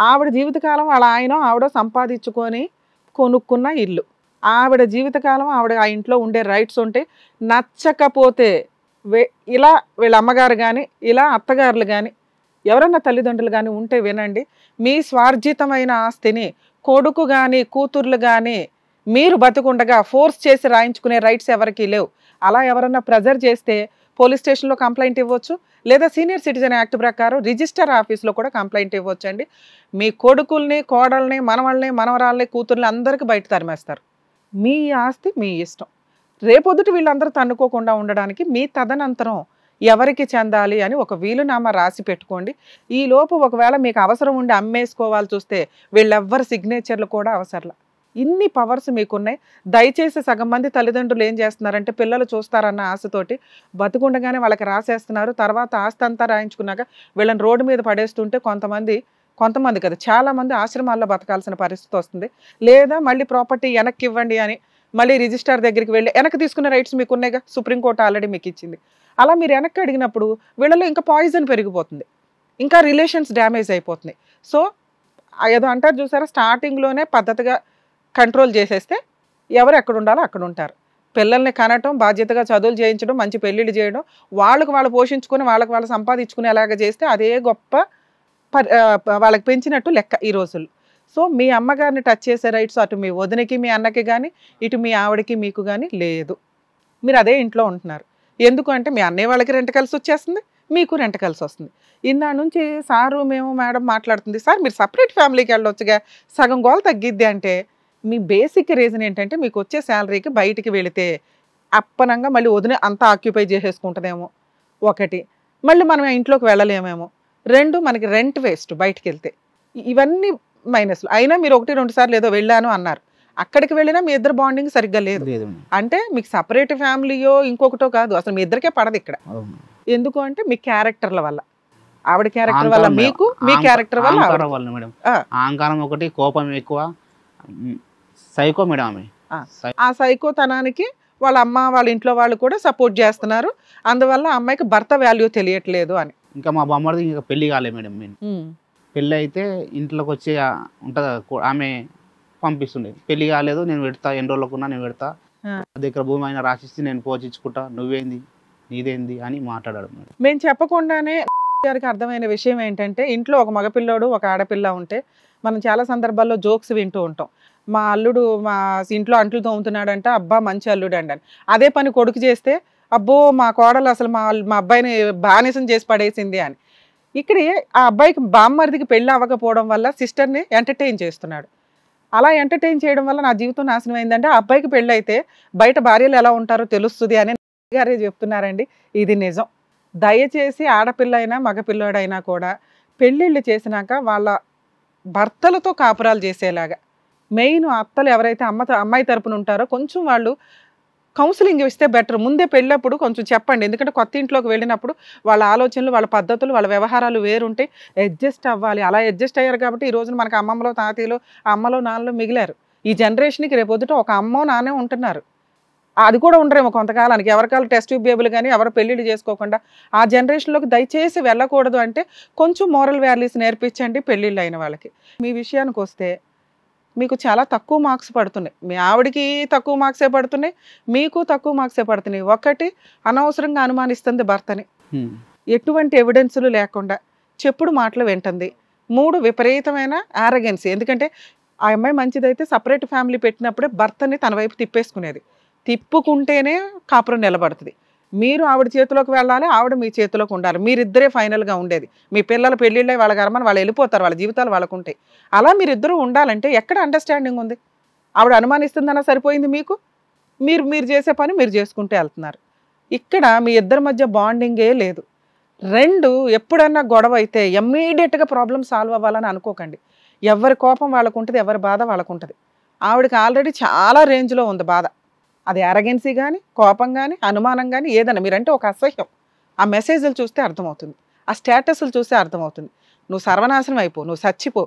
ఆవిడ జీవితకాలం వాళ్ళ ఆయన ఆవిడ సంపాదించుకొని కొనుక్కున్న ఇల్లు, ఆవిడ జీవితకాలం ఆవిడ ఆ ఇంట్లో ఉండే రైట్స్ ఉంటే, నచ్చకపోతే ఇలా వీళ్ళ అమ్మగారు కానీ ఇలా అత్తగారులు కానీ ఎవరన్నా తల్లిదండ్రులు కానీ ఉంటే వినండి, మీ స్వార్జితమైన ఆస్తిని కొడుకు కానీ కూతుర్లు కానీ మీరు బతుకుండగా ఫోర్స్ చేసి రాయించుకునే రైట్స్ ఎవరికి లేవు. అలా ఎవరన్నా ప్రెజర్ చేస్తే పోలీస్ స్టేషన్లో కంప్లైంట్ ఇవ్వచ్చు, లేదా సీనియర్ సిటిజన్ యాక్ట్ ప్రకారం రిజిస్టర్ ఆఫీస్లో కూడా కంప్లైంట్ ఇవ్వచ్చు అండి. మీ కొడుకుల్ని కోడల్ని మనవల్ని మనవరాల్ని కూతుర్ని అందరికీ బయట తరిమేస్తారు. మీ ఆస్తి మీ ఇష్టం. రేపొద్దుటి వీళ్ళందరూ తన్నుకోకుండా ఉండడానికి మీ తదనంతరం ఎవరికి చెందాలి అని ఒక వీలునామా రాసి పెట్టుకోండి. ఈ లోపు ఒకవేళ మీకు అవసరం ఉండి అమ్మేసుకోవాలి చూస్తే వీళ్ళెవ్వరి సిగ్నేచర్లు కూడా అవసరంలా. ఇన్ని పవర్స్ మీకున్నాయి. దయచేసి సగం మంది తల్లిదండ్రులు ఏం చేస్తున్నారంటే పిల్లలు చూస్తారన్న ఆశతోటి బతుకుండగానే వాళ్ళకి రాసేస్తున్నారు. తర్వాత ఆస్తి అంతా రాయించుకున్నాక వీళ్ళని రోడ్డు మీద పడేస్తుంటే కొంతమంది కదా చాలా మంది ఆశ్రమాల్లో బతకాల్సిన పరిస్థితి వస్తుంది. లేదా మళ్ళీ ప్రాపర్టీ వెనక్కి ఇవ్వండి అని మళ్ళీ రిజిస్ట్రార్ దగ్గరికి వెళ్ళి వెనక్కి తీసుకున్న రైట్స్ మీకు ఉన్నాయిగా, సుప్రీంకోర్టు ఆల్రెడీ మీకు ఇచ్చింది. అలా మీరు వెనక్కి అడిగినప్పుడు వీళ్ళలో ఇంకా పాయిజన్ పెరిగిపోతుంది, ఇంకా రిలేషన్స్ డ్యామేజ్ అయిపోతుంది. సో ఏదో అంటారు చూసారా, స్టార్టింగ్లోనే పద్ధతిగా కంట్రోల్ చేసేస్తే ఎవరు ఎక్కడ ఉండాలో అక్కడ ఉంటారు. పిల్లల్ని కనటం, బాధ్యతగా చదువులు చేయించడం, మంచి పెళ్ళిళ్ళు చేయడం, వాళ్ళకు వాళ్ళు పోషించుకుని వాళ్ళకి వాళ్ళు సంపాదించుకునేలాగా చేస్తే అదే గొప్ప వాళ్ళకి పెంచినట్టు లెక్క ఈ రోజుల్లో. సో మీ అమ్మగారిని టచ్ చేసే రైట్స్ అటు మీ వదినకి మీ అన్నకి కానీ ఇటు మీ ఆవిడకి మీకు కానీ లేదు. మీరు అదే ఇంట్లో ఉంటున్నారు. ఎందుకు అంటే మీ అన్నయ్య వాళ్ళకి రెంట్ కలిసి వచ్చేస్తుంది, మీకు రెంట్ కలిసి వస్తుంది. ఇందా నుంచి సారు మేము మేడం మాట్లాడుతుంది, సార్ మీరు సపరేట్ ఫ్యామిలీకి వెళ్ళొచ్చుగా సగం గోల్ తగ్గిద్ది అంటే మీ బేసిక్ రీజన్ ఏంటంటే మీకు వచ్చే శాలరీకి బయటికి వెళితే అప్పనంగా మళ్ళీ వదిన అంతా ఆక్యుపై చేసేసుకుంటుందేమో ఒకటి, మళ్ళీ మనం ఇంట్లోకి వెళ్ళలేమేమో రెండు, మనకి రెంట్ వేస్ట్ బయటికి వెళ్తే. ఇవన్నీ మైనస్లు. అయినా మీరు 1-2 సార్లు ఏదో వెళ్ళాను అన్నారు, అక్కడికి వెళ్ళినా మీ ఇద్దరు బాండింగ్ సరిగ్గా లేదు. అంటే మీకు సపరేట్ ఫ్యామిలీయో ఇంకొకటో కాదు, అసలు మీ ఇద్దరికే పడదు ఇక్కడ. ఎందుకు అంటే మీ క్యారెక్టర్ల వల్ల, ఆవిడ క్యారెక్టర్ వల్ల మీకు, మీ క్యారెక్టర్ వల్ల మేడం. అహంకారం ఒకటి, కోపం ఎక్కువ, సైకో మేడం ఆమె. ఆ సైకోతనానికి వాళ్ళ అమ్మ వాళ్ళ ఇంట్లో వాళ్ళు కూడా సపోర్ట్ చేస్తున్నారు. అందువల్ల అమ్మాయికి భర్త వాల్యూ తెలియట్లేదు అని. ఇంకా మా బామ్మడిది ఇంకా పెళ్లి కాలే మేడం. పెళ్ళి అయితే ఇంట్లోకి వచ్చి ఉంటుంది ఆమె పంపిస్తుండే, పెళ్లి కాలేదు నేను పెడతా, ఎన్ని రోజులకున్నా నేను పెడతా, దగ్గర భూమి అయినా రాసిస్తే నేను పోషించుకుంటా, నువ్వేంది నీదేంది అని మాట్లాడాడు మేడం. మేము చెప్పకుండానే గారికి అర్థమైన విషయం ఏంటంటే, ఇంట్లో ఒక మగపిల్లోడు ఒక ఆడపిల్ల ఉంటే మనం చాలా సందర్భాల్లో జోక్స్ వింటూ ఉంటాం. మా అల్లుడు మా ఇంట్లో అంట్లు తోముతున్నాడంట, అబ్బా మంచి అల్లుడు అండి. అదే పని కొడుకు చేస్తే అబ్బో మా కోడలు అసలు మా అబ్బాయిని బానిసం చేసి పడేసింది అని. ఇక్కడ ఆ అబ్బాయికి బామ్మరిదికి పెళ్ళి అవ్వకపోవడం వల్ల సిస్టర్ని ఎంటర్టైన్ చేస్తున్నాడు. అలా ఎంటర్టైన్ చేయడం వల్ల నా జీవితం నాశనం అయిందంటే, ఆ అబ్బాయికి పెళ్ళి అయితే బయట భార్యలు ఎలా ఉంటారో తెలుస్తుంది అని గారే చెప్తున్నారండి. ఇది నిజం. దయచేసి ఆడపిల్ల అయినా మగపిల్లాడైనా కూడా పెళ్ళిళ్ళు చేసినాక వాళ్ళ భర్తలతో కాపురాలు చేసేలాగా, మెయిన్ అత్తలు ఎవరైతే అమ్మాయి తరపున ఉంటారో కొంచెం వాళ్ళు కౌన్సిలింగ్ ఇస్తే బెటర్. ముందే పెళ్ళప్పుడు కొంచెం చెప్పండి, ఎందుకంటే కొత్త ఇంట్లోకి వెళ్ళినప్పుడు వాళ్ళ ఆలోచనలు, వాళ్ళ పద్ధతులు, వాళ్ళ వ్యవహారాలు వేరుంటే అడ్జస్ట్ అవ్వాలి. అలా అడ్జస్ట్ అయ్యారు కాబట్టి ఈ రోజున మనకు అమ్మమ్మలో తాతయ్యలు, అమ్మలో నాన్నలో మిగిలారు. ఈ జనరేషన్కి రేపొద్దుట ఒక అమ్మో నాన్నే ఉంటున్నారు, అది కూడా ఉండరేమో కొంతకాలానికి. ఎవరికాలు టెస్ట్ ట్యూబ్ బేబులు కానీ ఎవరు పెళ్ళిళ్ళు చేసుకోకుండా ఆ జనరేషన్లోకి దయచేసి వెళ్ళకూడదు. అంటే కొంచెం మోరల్ వాల్యూస్ నేర్పించండి పెళ్ళిళ్ళు అయిన వాళ్ళకి. మీ విషయానికి వస్తే మీకు చాలా తక్కువ మార్క్స్ పడుతున్నాయి, మీ ఆవిడికి తక్కువ మార్క్సే పడుతున్నాయి, మీకు తక్కువ మార్క్సే పడుతున్నాయి. ఒకటి, అనవసరంగా అనుమానిస్తుంది భర్తని, ఎటువంటి ఎవిడెన్సులు లేకుండా చెప్పుడు మాటలు వింటుంది. 3, విపరీతమైన ఆరగెన్సీ. ఎందుకంటే ఆ అమ్మాయి మంచిదైతే సపరేట్ ఫ్యామిలీ పెట్టినప్పుడే భర్తని తన వైపు తిప్పేసుకునేది. తిప్పుకుంటేనే కాపురం నిలబడుతుంది. మీరు ఆవిడ చేతిలోకి వెళ్ళాలి, ఆవిడ మీ చేతిలోకి ఉండాలి, మీరిద్దరే ఫైనల్గా ఉండేది. మీ పిల్లల పెళ్ళిళ్ళే వాళ్ళ గర్మని వాళ్ళు వెళ్ళిపోతారు, వాళ్ళ జీవితాలు వాళ్ళకు ఉంటాయి. అలా మీరిద్దరూ ఉండాలంటే ఎక్కడ అండర్స్టాండింగ్ ఉంది? ఆవిడ అనుమానిస్తుందన్నా సరిపోయింది మీకు, మీరు చేసే పని మీరు చేసుకుంటూ వెళ్తున్నారు. ఇక్కడ మీ ఇద్దరి మధ్య బాండింగే లేదు. 2, ఎప్పుడన్నా గొడవ అయితే ఇమ్మీడియట్గా ప్రాబ్లం సాల్వ్ అవ్వాలని అనుకోకండి. ఎవరి కోపం వాళ్ళకు ఉంటుంది, ఎవరి బాధ వాళ్ళకు ఉంటుంది. ఆవిడకి ఆల్రెడీ చాలా రేంజ్లో ఉంది బాధ. అది అరగెన్సీ కానీ, కోపం కానీ, అనుమానం కానీ, ఏదైనా మీరంటే ఒక అసహ్యం. ఆ మెసేజ్లు చూస్తే అర్థమవుతుంది, ఆ స్టేటస్లు చూస్తే అర్థమవుతుంది. నువ్వు సర్వనాశనం అయిపో, నువ్వు చచ్చిపో,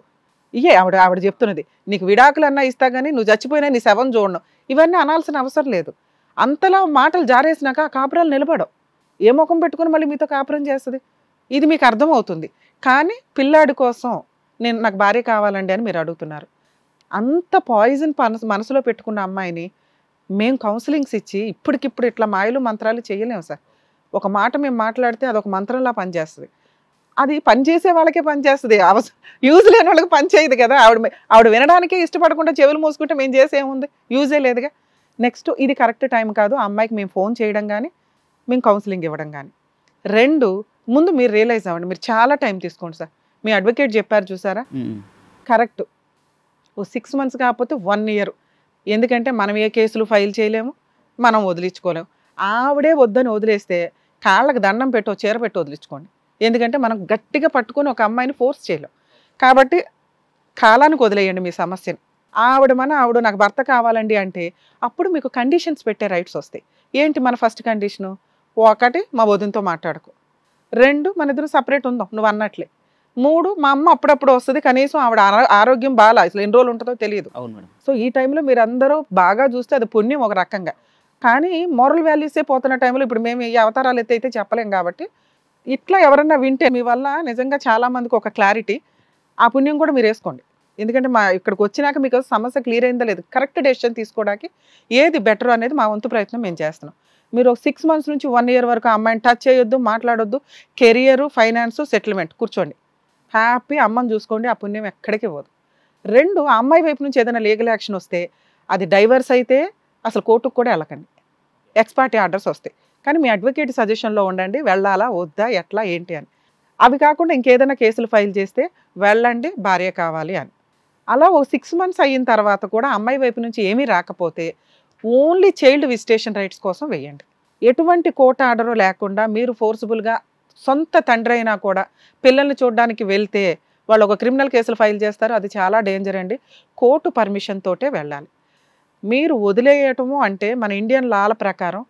ఇయే ఆవిడ చెప్తున్నది. నీకు విడాకులన్నా ఇస్తా కానీ నువ్వు చచ్చిపోయినా నీ శవం చూడను, ఇవన్నీ అనాల్సిన అవసరం లేదు. అంతలా మాటలు జారేసినాక ఆ కాపురాలు నిలబడవు. ఏ ముఖం పెట్టుకుని మళ్ళీ మీతో కాపురం చేస్తుంది? ఇది మీకు అర్థమవుతుంది. కానీ పిల్లాడి కోసం నాకు భార్య కావాలండి అని మీరు అడుగుతున్నారు. అంత పాయిజన్ మనసులో పెట్టుకున్న అమ్మాయిని మేము కౌన్సిలింగ్స్ ఇచ్చి ఇప్పటికిప్పుడు ఇట్లా మాయలు మంత్రాలు చేయలేము సార్. ఒక మాట మేము మాట్లాడితే అదొక మంత్రంలా పనిచేస్తుంది. అది పనిచేసే వాళ్ళకే పనిచేస్తుంది, యూజ్ లేని వాళ్ళకి పని చేయదు కదా. ఆవిడ వినడానికే ఇష్టపడకుండా చెవులు మూసుకుంటే మేము చేసేముంది, యూజే లేదుగా. నెక్స్ట్, ఇది కరెక్ట్ టైం కాదు ఆ అమ్మాయికి మేము ఫోన్ చేయడం కానీ మేము కౌన్సిలింగ్ ఇవ్వడం కానీ. 2, ముందు మీరు రియలైజ్ అవ్వండి. మీరు చాలా టైం తీసుకోండి సార్. మీ అడ్వకేట్ చెప్పారు చూసారా, కరెక్ట్. 6 months కాకపోతే 1 year. ఎందుకంటే మనం ఏ కేసులు ఫైల్ చేయలేము, మనం వదిలించుకోలేము. ఆవిడే వద్దని వదిలేస్తే కాళ్ళకి దండం పెట్టో చీర పెట్టి వదిలించుకోండి. ఎందుకంటే మనం గట్టిగా పట్టుకొని ఒక అమ్మాయిని ఫోర్స్ చేయలేం. కాబట్టి కాలానికి వదిలేయండి మీ సమస్యని. ఆవిడ నాకు భర్త కావాలండి అంటే అప్పుడు మీకు కండిషన్స్ పెట్టే రైట్స్ వస్తాయి. ఏంటి మన ఫస్ట్ కండిషను? 1, మా వదినతో మాట్లాడుకో. 2, మన ఇద్దరు సపరేట్ ఉందాం నువ్వు అన్నట్లే. 3, మా అమ్మ అప్పుడప్పుడు వస్తుంది, కనీసం ఆవిడ ఆరోగ్యం బాగా అసలు ఎన్ని రోజులు ఉంటుందో తెలియదు. సో ఈ టైంలో మీరు అందరూ బాగా చూస్తే అది పుణ్యం ఒక రకంగా. కానీ మోరల్ వాల్యూసే పోతున్న టైంలో ఇప్పుడు మేము ఈ అవతారాలు అయితే చెప్పలేం. కాబట్టి ఇట్లా ఎవరన్నా వింటే మీ వల్ల నిజంగా చాలా మందికి ఒక క్లారిటీ, ఆ పుణ్యం కూడా మీరు వేసుకోండి. ఎందుకంటే ఇక్కడికి వచ్చినాక మీకు సమస్య క్లియర్ అయిందా లేదు, కరెక్ట్ డెసిషన్ తీసుకోవడానికి ఏది బెటర్ అనేది మా వంతు ప్రయత్నం మేము చేస్తున్నాం. మీరు 6 months నుంచి 1 year వరకు ఆ అమ్మాయిని టచ్ చేయొద్దు, మాట్లాడొద్దు. కెరియర్, ఫైనాన్స్, సెటిల్మెంట్, కూర్చోండి హ్యాపీ, అమ్మని చూసుకోండి. ఆ పుణ్యం ఎక్కడికి పోదు. 2, ఆ అమ్మాయి వైపు నుంచి ఏదైనా లీగల్ యాక్షన్ వస్తే అది డైవర్స్ అయితే అసలు కోర్టుకు కూడా వెళ్ళకండి, ఎక్స్పార్టీ ఆర్డర్స్ వస్తాయి. కానీ మీ అడ్వకేట్ సజెషన్లో ఉండండి, వెళ్ళాలా వద్దా ఎట్లా ఏంటి అని. అవి కాకుండా ఇంకేదైనా కేసులు ఫైల్ చేస్తే వెళ్ళండి భార్య కావాలి అని. అలా 6 months అయిన తర్వాత కూడా అమ్మాయి వైపు నుంచి ఏమీ రాకపోతే ఓన్లీ చైల్డ్ విజిటేషన్ రైట్స్ కోసం వేయండి. ఎటువంటి కోర్టు ఆర్డరు లేకుండా మీరు ఫోర్సిబుల్గా సొంత తండ్రి అయినా కూడా పిల్లల్ని చూడడానికి వెళ్తే వాళ్ళు ఒక క్రిమినల్ కేసులు ఫైల్ చేస్తారు, అది చాలా డేంజర్ అండి. కోర్టు పర్మిషన్ తోటే వెళ్ళాలి. మీరు వదిలేయటము అంటే మన ఇండియన్ లాల ప్రకారం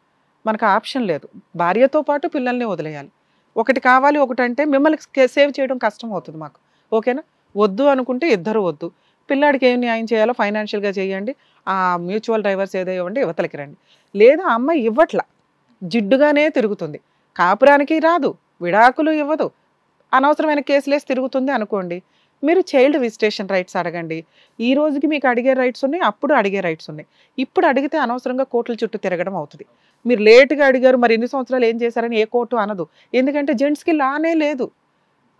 మనకు ఆప్షన్ లేదు, భార్యతో పాటు పిల్లల్ని వదిలేయాలి. ఒకటి కావాలి ఒకటి అంటే మిమ్మల్ని సేవ్ చేయడం కష్టం అవుతుంది మాకు. ఓకేనా? వద్దు అనుకుంటే ఇద్దరు వద్దు. పిల్లాడికి ఏం న్యాయం చేయాలో ఫైనాన్షియల్గా చేయండి, ఆ మ్యూచువల్ డైవర్స్ ఏదో ఇవ్వండి, యువతలకి రండి. లేదా అమ్మాయి ఇవ్వట్లా, జిడ్డుగానే తిరుగుతుంది, కాపురానికి రాదు, విడాకులు ఇవ్వదు, అనవసరమైన కేసులేసి తిరుగుతుంది అనుకోండి, మీరు చైల్డ్ విజిటేషన్ రైట్స్ అడగండి. ఈ రోజుకి మీకు అడిగే రైట్స్ ఉన్నాయి, అప్పుడు అడిగే రైట్స్ ఉన్నాయి. ఇప్పుడు అడిగితే అనవసరంగా కోర్టుల చుట్టూ తిరగడం అవుతుంది. మీరు లేటుగా అడిగారు, మరి ఎన్ని సంవత్సరాలు ఏం చేశారని ఏ కోర్టు అనదు. ఎందుకంటే జెంట్స్కి లానే లేదు.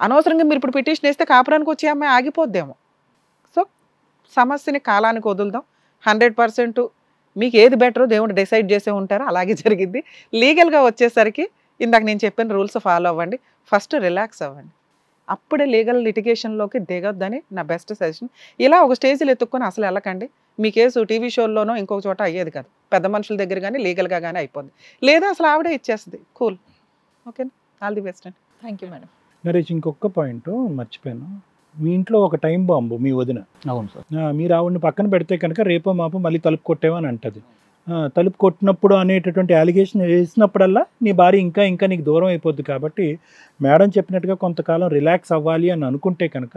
అనవసరంగా మీరు ఇప్పుడు పిటిషన్ వేస్తే కాపురానికి వచ్చే అమ్మాయి ఆగిపోద్దేమో. సో సమస్యని కాలానికి వదులుదాం. 100% మీకు ఏది బెటరో దేవుడు డిసైడ్ చేసే ఉంటారో అలాగే జరిగింది. లీగల్గా వచ్చేసరికి ఇందాక నేను చెప్పిన రూల్స్ ఫాలో అవ్వండి. ఫస్ట్ రిలాక్స్ అవ్వండి, అప్పుడే లీగల్ లిటిగేషన్లోకి దిగొద్దని నా బెస్ట్ సజెషన్. ఇలా ఒక స్టేజ్లో ఎత్తుక్కొని అసలు వెళ్ళకండి. మీ కేసు టీవీ షోల్లోనో ఇంకొక చోట అయ్యేది కాదు, పెద్ద మనుషుల దగ్గర కానీ లీగల్గా కానీ అయిపోద్ది. లేదా అసలు ఆవిడే ఇచ్చేస్తుంది. కూల్. ఓకేనా? ఆల్ ది బెస్ట్ అండి. Thank you madam. నరేష్, ఇంకొక పాయింట్ మర్చిపోయాను. మీ ఇంట్లో ఒక టైం బాంబు మీ వదిన. అవును సార్. మీరు ఆవిడని పక్కన పెడితే కనుక రేపో మాపో మళ్ళీ తలుపు కొట్టేవని అంటది. తలుపు కొట్టినప్పుడు అనేటటువంటి అలిగేషన్ వేసినప్పుడల్లా నీ భార్య ఇంకా ఇంకా నీకు దూరం అయిపోద్ది. కాబట్టి మేడం చెప్పినట్టుగా కొంతకాలం రిలాక్స్ అవ్వాలి అని అనుకుంటే కనుక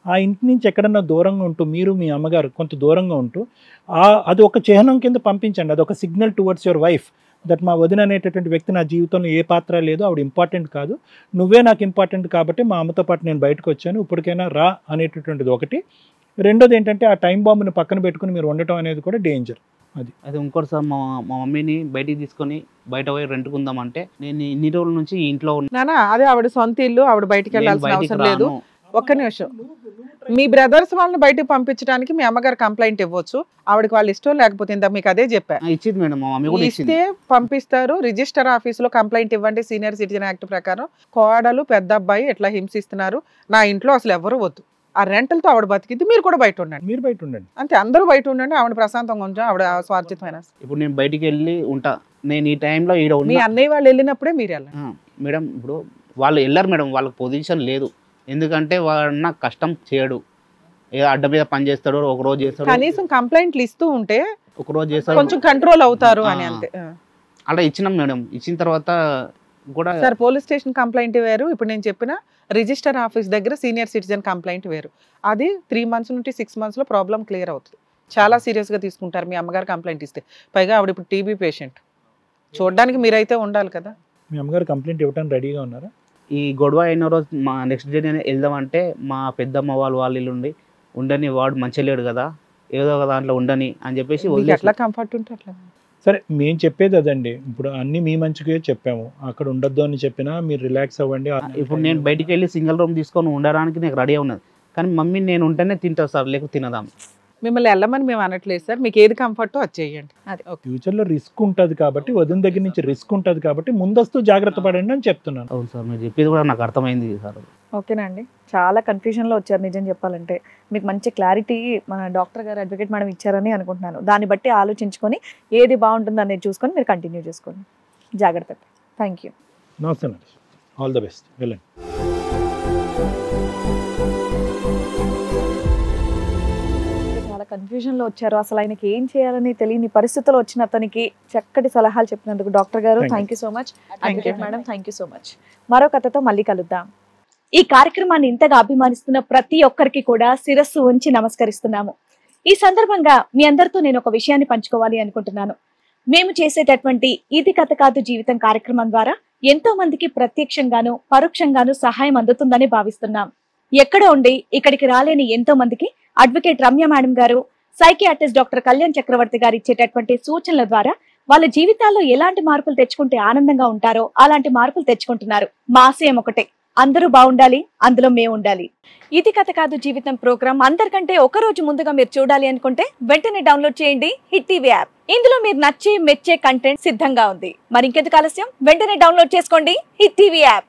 ఆ ఇంటి నుంచి ఎక్కడన్నా దూరంగా ఉంటూ, మీరు మీ అమ్మగారు కొంత దూరంగా ఉంటూ అది ఒక చిహ్నం కింద పంపించండి. అది ఒక signal towards your wife that మా వదిన అనేటటువంటి వ్యక్తి నా జీవితంలో ఏ పాత్ర లేదు, ఆవిడ ఇంపార్టెంట్ కాదు, నువ్వే నాకు ఇంపార్టెంట్ కాబట్టి మా అమ్మతో పాటు నేను బయటకు వచ్చాను, ఇప్పటికైనా రా అనేటటువంటిది ఒకటి. రెండోది ఏంటంటే ఆ టైం బాంబుని పక్కన పెట్టుకుని మీరు ఉండటం అనేది కూడా డేంజర్. అది ఇంకోటి సార్, మా మమ్మీని బయటికి తీసుకొని బయట పోయి రెంట్కుందామంటే నేను ఇన్ని రోజుల నుంచి ఇంట్లో ఉన్నా. అదే ఆవిడ సొంత ఇల్లు, ఆవిడ బయటికి వెళ్ళాల్సిన అవసరం లేదు. ఒక్క నిమిషం, మీ బ్రదర్స్ వాళ్ళని బయటకు పంపించడానికి మీ అమ్మగారు కంప్లైంట్ ఇవ్వచ్చు. ఆవిడకి వాళ్ళు ఇష్టం లేకపోతే ఇందా మీకు అదే చెప్పా, ఇచ్చింది మేడం, మా మమ్మీ కూడా ఇస్తే పంపిస్తారు. రిజిస్టర్ ఆఫీసులో కంప్లైంట్ ఇవ్వండి. సీనియర్ సిటిజన్ యాక్ట్ ప్రకారం కోడలు పెద్ద అబ్బాయి ఎట్లా హింసిస్తున్నారు, నా ఇంట్లో అసలు ఎవరు వద్దు, ఆ రెంటలతో ఆవిడ బతికింది, మీరు కూడా బయట ఉండండి. మీరు బయట ఉండండి అంతే, అందరూ బయట ఉండండి. ఆవిడ ప్రశాంతంగా ఉంచాం, ఆవిడ స్వార్థితమైన. ఇప్పుడు నేను బయటికి వెళ్ళి ఉంటా, నేను ఈ టైంలో ఈడ మీ అన్నయ్య వాళ్ళు వెళ్ళినప్పుడే మీరు వెళ్ళండి మేడం. ఇప్పుడు వాళ్ళు వెళ్ళారు మేడం, వాళ్ళకి పొజిషన్ లేదు. ఎందుకంటే వాడు నాకు కష్టం చేయడు, ఏదో అడ్డ మీద పని చేస్తాడు, ఒక రోజు చేస్తాడు. కనీసం కంప్లైంట్లు ఇస్తూ ఉంటే ఒక రోజు చేస్తాడు, కొంచెం కంట్రోల్ అవుతారు అని. అంతే. అలా ఇచ్చినాం మేడం. ఇచ్చిన తర్వాత కూడా సార్ పోలీస్ స్టేషన్ కంప్లైంట్ వేరు, ఇప్పుడు నేను చెప్పిన రిజిస్టర్ ఆఫీస్ దగ్గర సీనియర్ సిటిజన్ కంప్లైంట్ వేరు. అది 3 months నుండి 6 months లో ప్రాబ్లం క్లియర్ అవుతుంది. చాలా సీరియస్గా తీసుకుంటారు మీ అమ్మగారు కంప్లైంట్ ఇస్తే. పైగా ఆవిడ ఇప్పుడు టీబీ పేషెంట్, చూడడానికి మీరైతే ఉండాలి కదా. మీ అమ్మగారు కంప్లైంట్ ఇవ్వడానికి రెడీగా ఉన్నారా? ఈ గొడవ అయిన రోజు మా నెక్స్ట్ డే నేను వెళ్దామంటే మా పెద్దమ్మ వాళ్ళు ఇల్లు ఉండని, వాడు మంచిగా లేడు కదా, ఏదో ఒక దాంట్లో ఉండని అని చెప్పేసి ఎట్లా కంఫర్ట్ ఉంటే అట్లా. సరే మేము చెప్పేది అదండి, ఇప్పుడు అన్ని మీ మంచిగా చెప్పాము, అక్కడ ఉండొద్దు అని చెప్పినా మీరు రిలాక్స్ అవ్వండి. ఇప్పుడు నేను బయటికి వెళ్ళి సింగిల్ రూమ్ తీసుకొని ఉండడానికి నాకు రెడీ ఉన్నది, కానీ మమ్మీ నేను ఉంటేనే తింటా సార్, లేకపోతే తినదాం. మిమ్మల్ని వెళ్ళమని మేము అనట్లేదు సార్, మీకు ఏది కంఫర్టో అది చేయండి. అది ఫ్యూచర్ లో రిస్క్ ఉంటది కాబట్టి, వదిన దగ్గర నుంచి రిస్క్ ఉంటది కాబట్టి ముందస్తు జాగ్రత్త పడండి అని చెప్తున్నాను. అవును సార్, మీరు చెప్పేది కూడా నాకు అర్థమైంది సార్. ఓకేనా అండి, చాలా కన్ఫ్యూజన్లో వచ్చారు నిజం చెప్పాలంటే. మీకు మంచి క్లారిటీ మన డాక్టర్ గారు, అడ్వకేట్ మేడం ఇచ్చారని అనుకుంటున్నాను. దాన్ని బట్టి ఆలోచించుకొని ఏది బాగుంటుందో అనేది చూసుకొని మీరు కంటిన్యూ చేసుకోండి. జాగ్రత్త. Thank you. నమస్తే, ఆల్ ద బెస్ట్, వెళ్ళండి. చాలా కన్ఫ్యూజన్లో వచ్చారు, అసలు ఆయనకి ఏం చేయాలని తెలియని పరిస్థితుల్లో వచ్చిన అతనికి చక్కటి సలహాలు చెప్పినందుకు డాక్టర్ గారు thank you so much. Advocate madam thank you so much. మరో కథతో మళ్ళీ కలుద్దాం. ఈ కార్యక్రమాన్ని ఇంతగా అభిమానిస్తున్న ప్రతి ఒక్కరికి కూడా శిరస్సు ఉంచి నమస్కరిస్తున్నాము. ఈ సందర్భంగా మీ అందరితో నేను ఒక విషయాన్ని పంచుకోవాలి అనుకుంటున్నాను. మేము చేసేటటువంటి ఇది కథ కాదు జీవితం కార్యక్రమం ద్వారా ఎంతో మందికి ప్రత్యక్షంగాను పరోక్షంగాను సహాయం అందుతుందని భావిస్తున్నాం. ఎక్కడో ఉండి ఇక్కడికి రాలేని ఎంతో మందికి అడ్వకేట్ రమ్య మేడం గారు, సైకియాట్రిస్ట్ డాక్టర్ కళ్యాణ్ చక్రవర్తి గారు ఇచ్చేటటువంటి సూచనల ద్వారా వాళ్ళ జీవితాల్లో ఎలాంటి మార్పులు తెచ్చుకుంటే ఆనందంగా ఉంటారో అలాంటి మార్పులు తెచ్చుకుంటున్నారు. మా ఆశయం ఒకటే, అందరూ బాగుండాలి, అందులో మేము ఉండాలి. ఇది కథ కాదు జీవితం ప్రోగ్రామ్ అందరికంటే ఒక రోజు ముందుగా మీరు చూడాలి అనుకుంటే వెంటనే డౌన్లోడ్ చేయండి హిట్ టీవీ యాప్. ఇందులో మీరు నచ్చే మెచ్చే కంటెంట్ సిద్ధంగా ఉంది. మరి ఇంకెందుకు ఆలస్యం, వెంటనే డౌన్లోడ్ చేసుకోండి హిట్ టీవీ యాప్.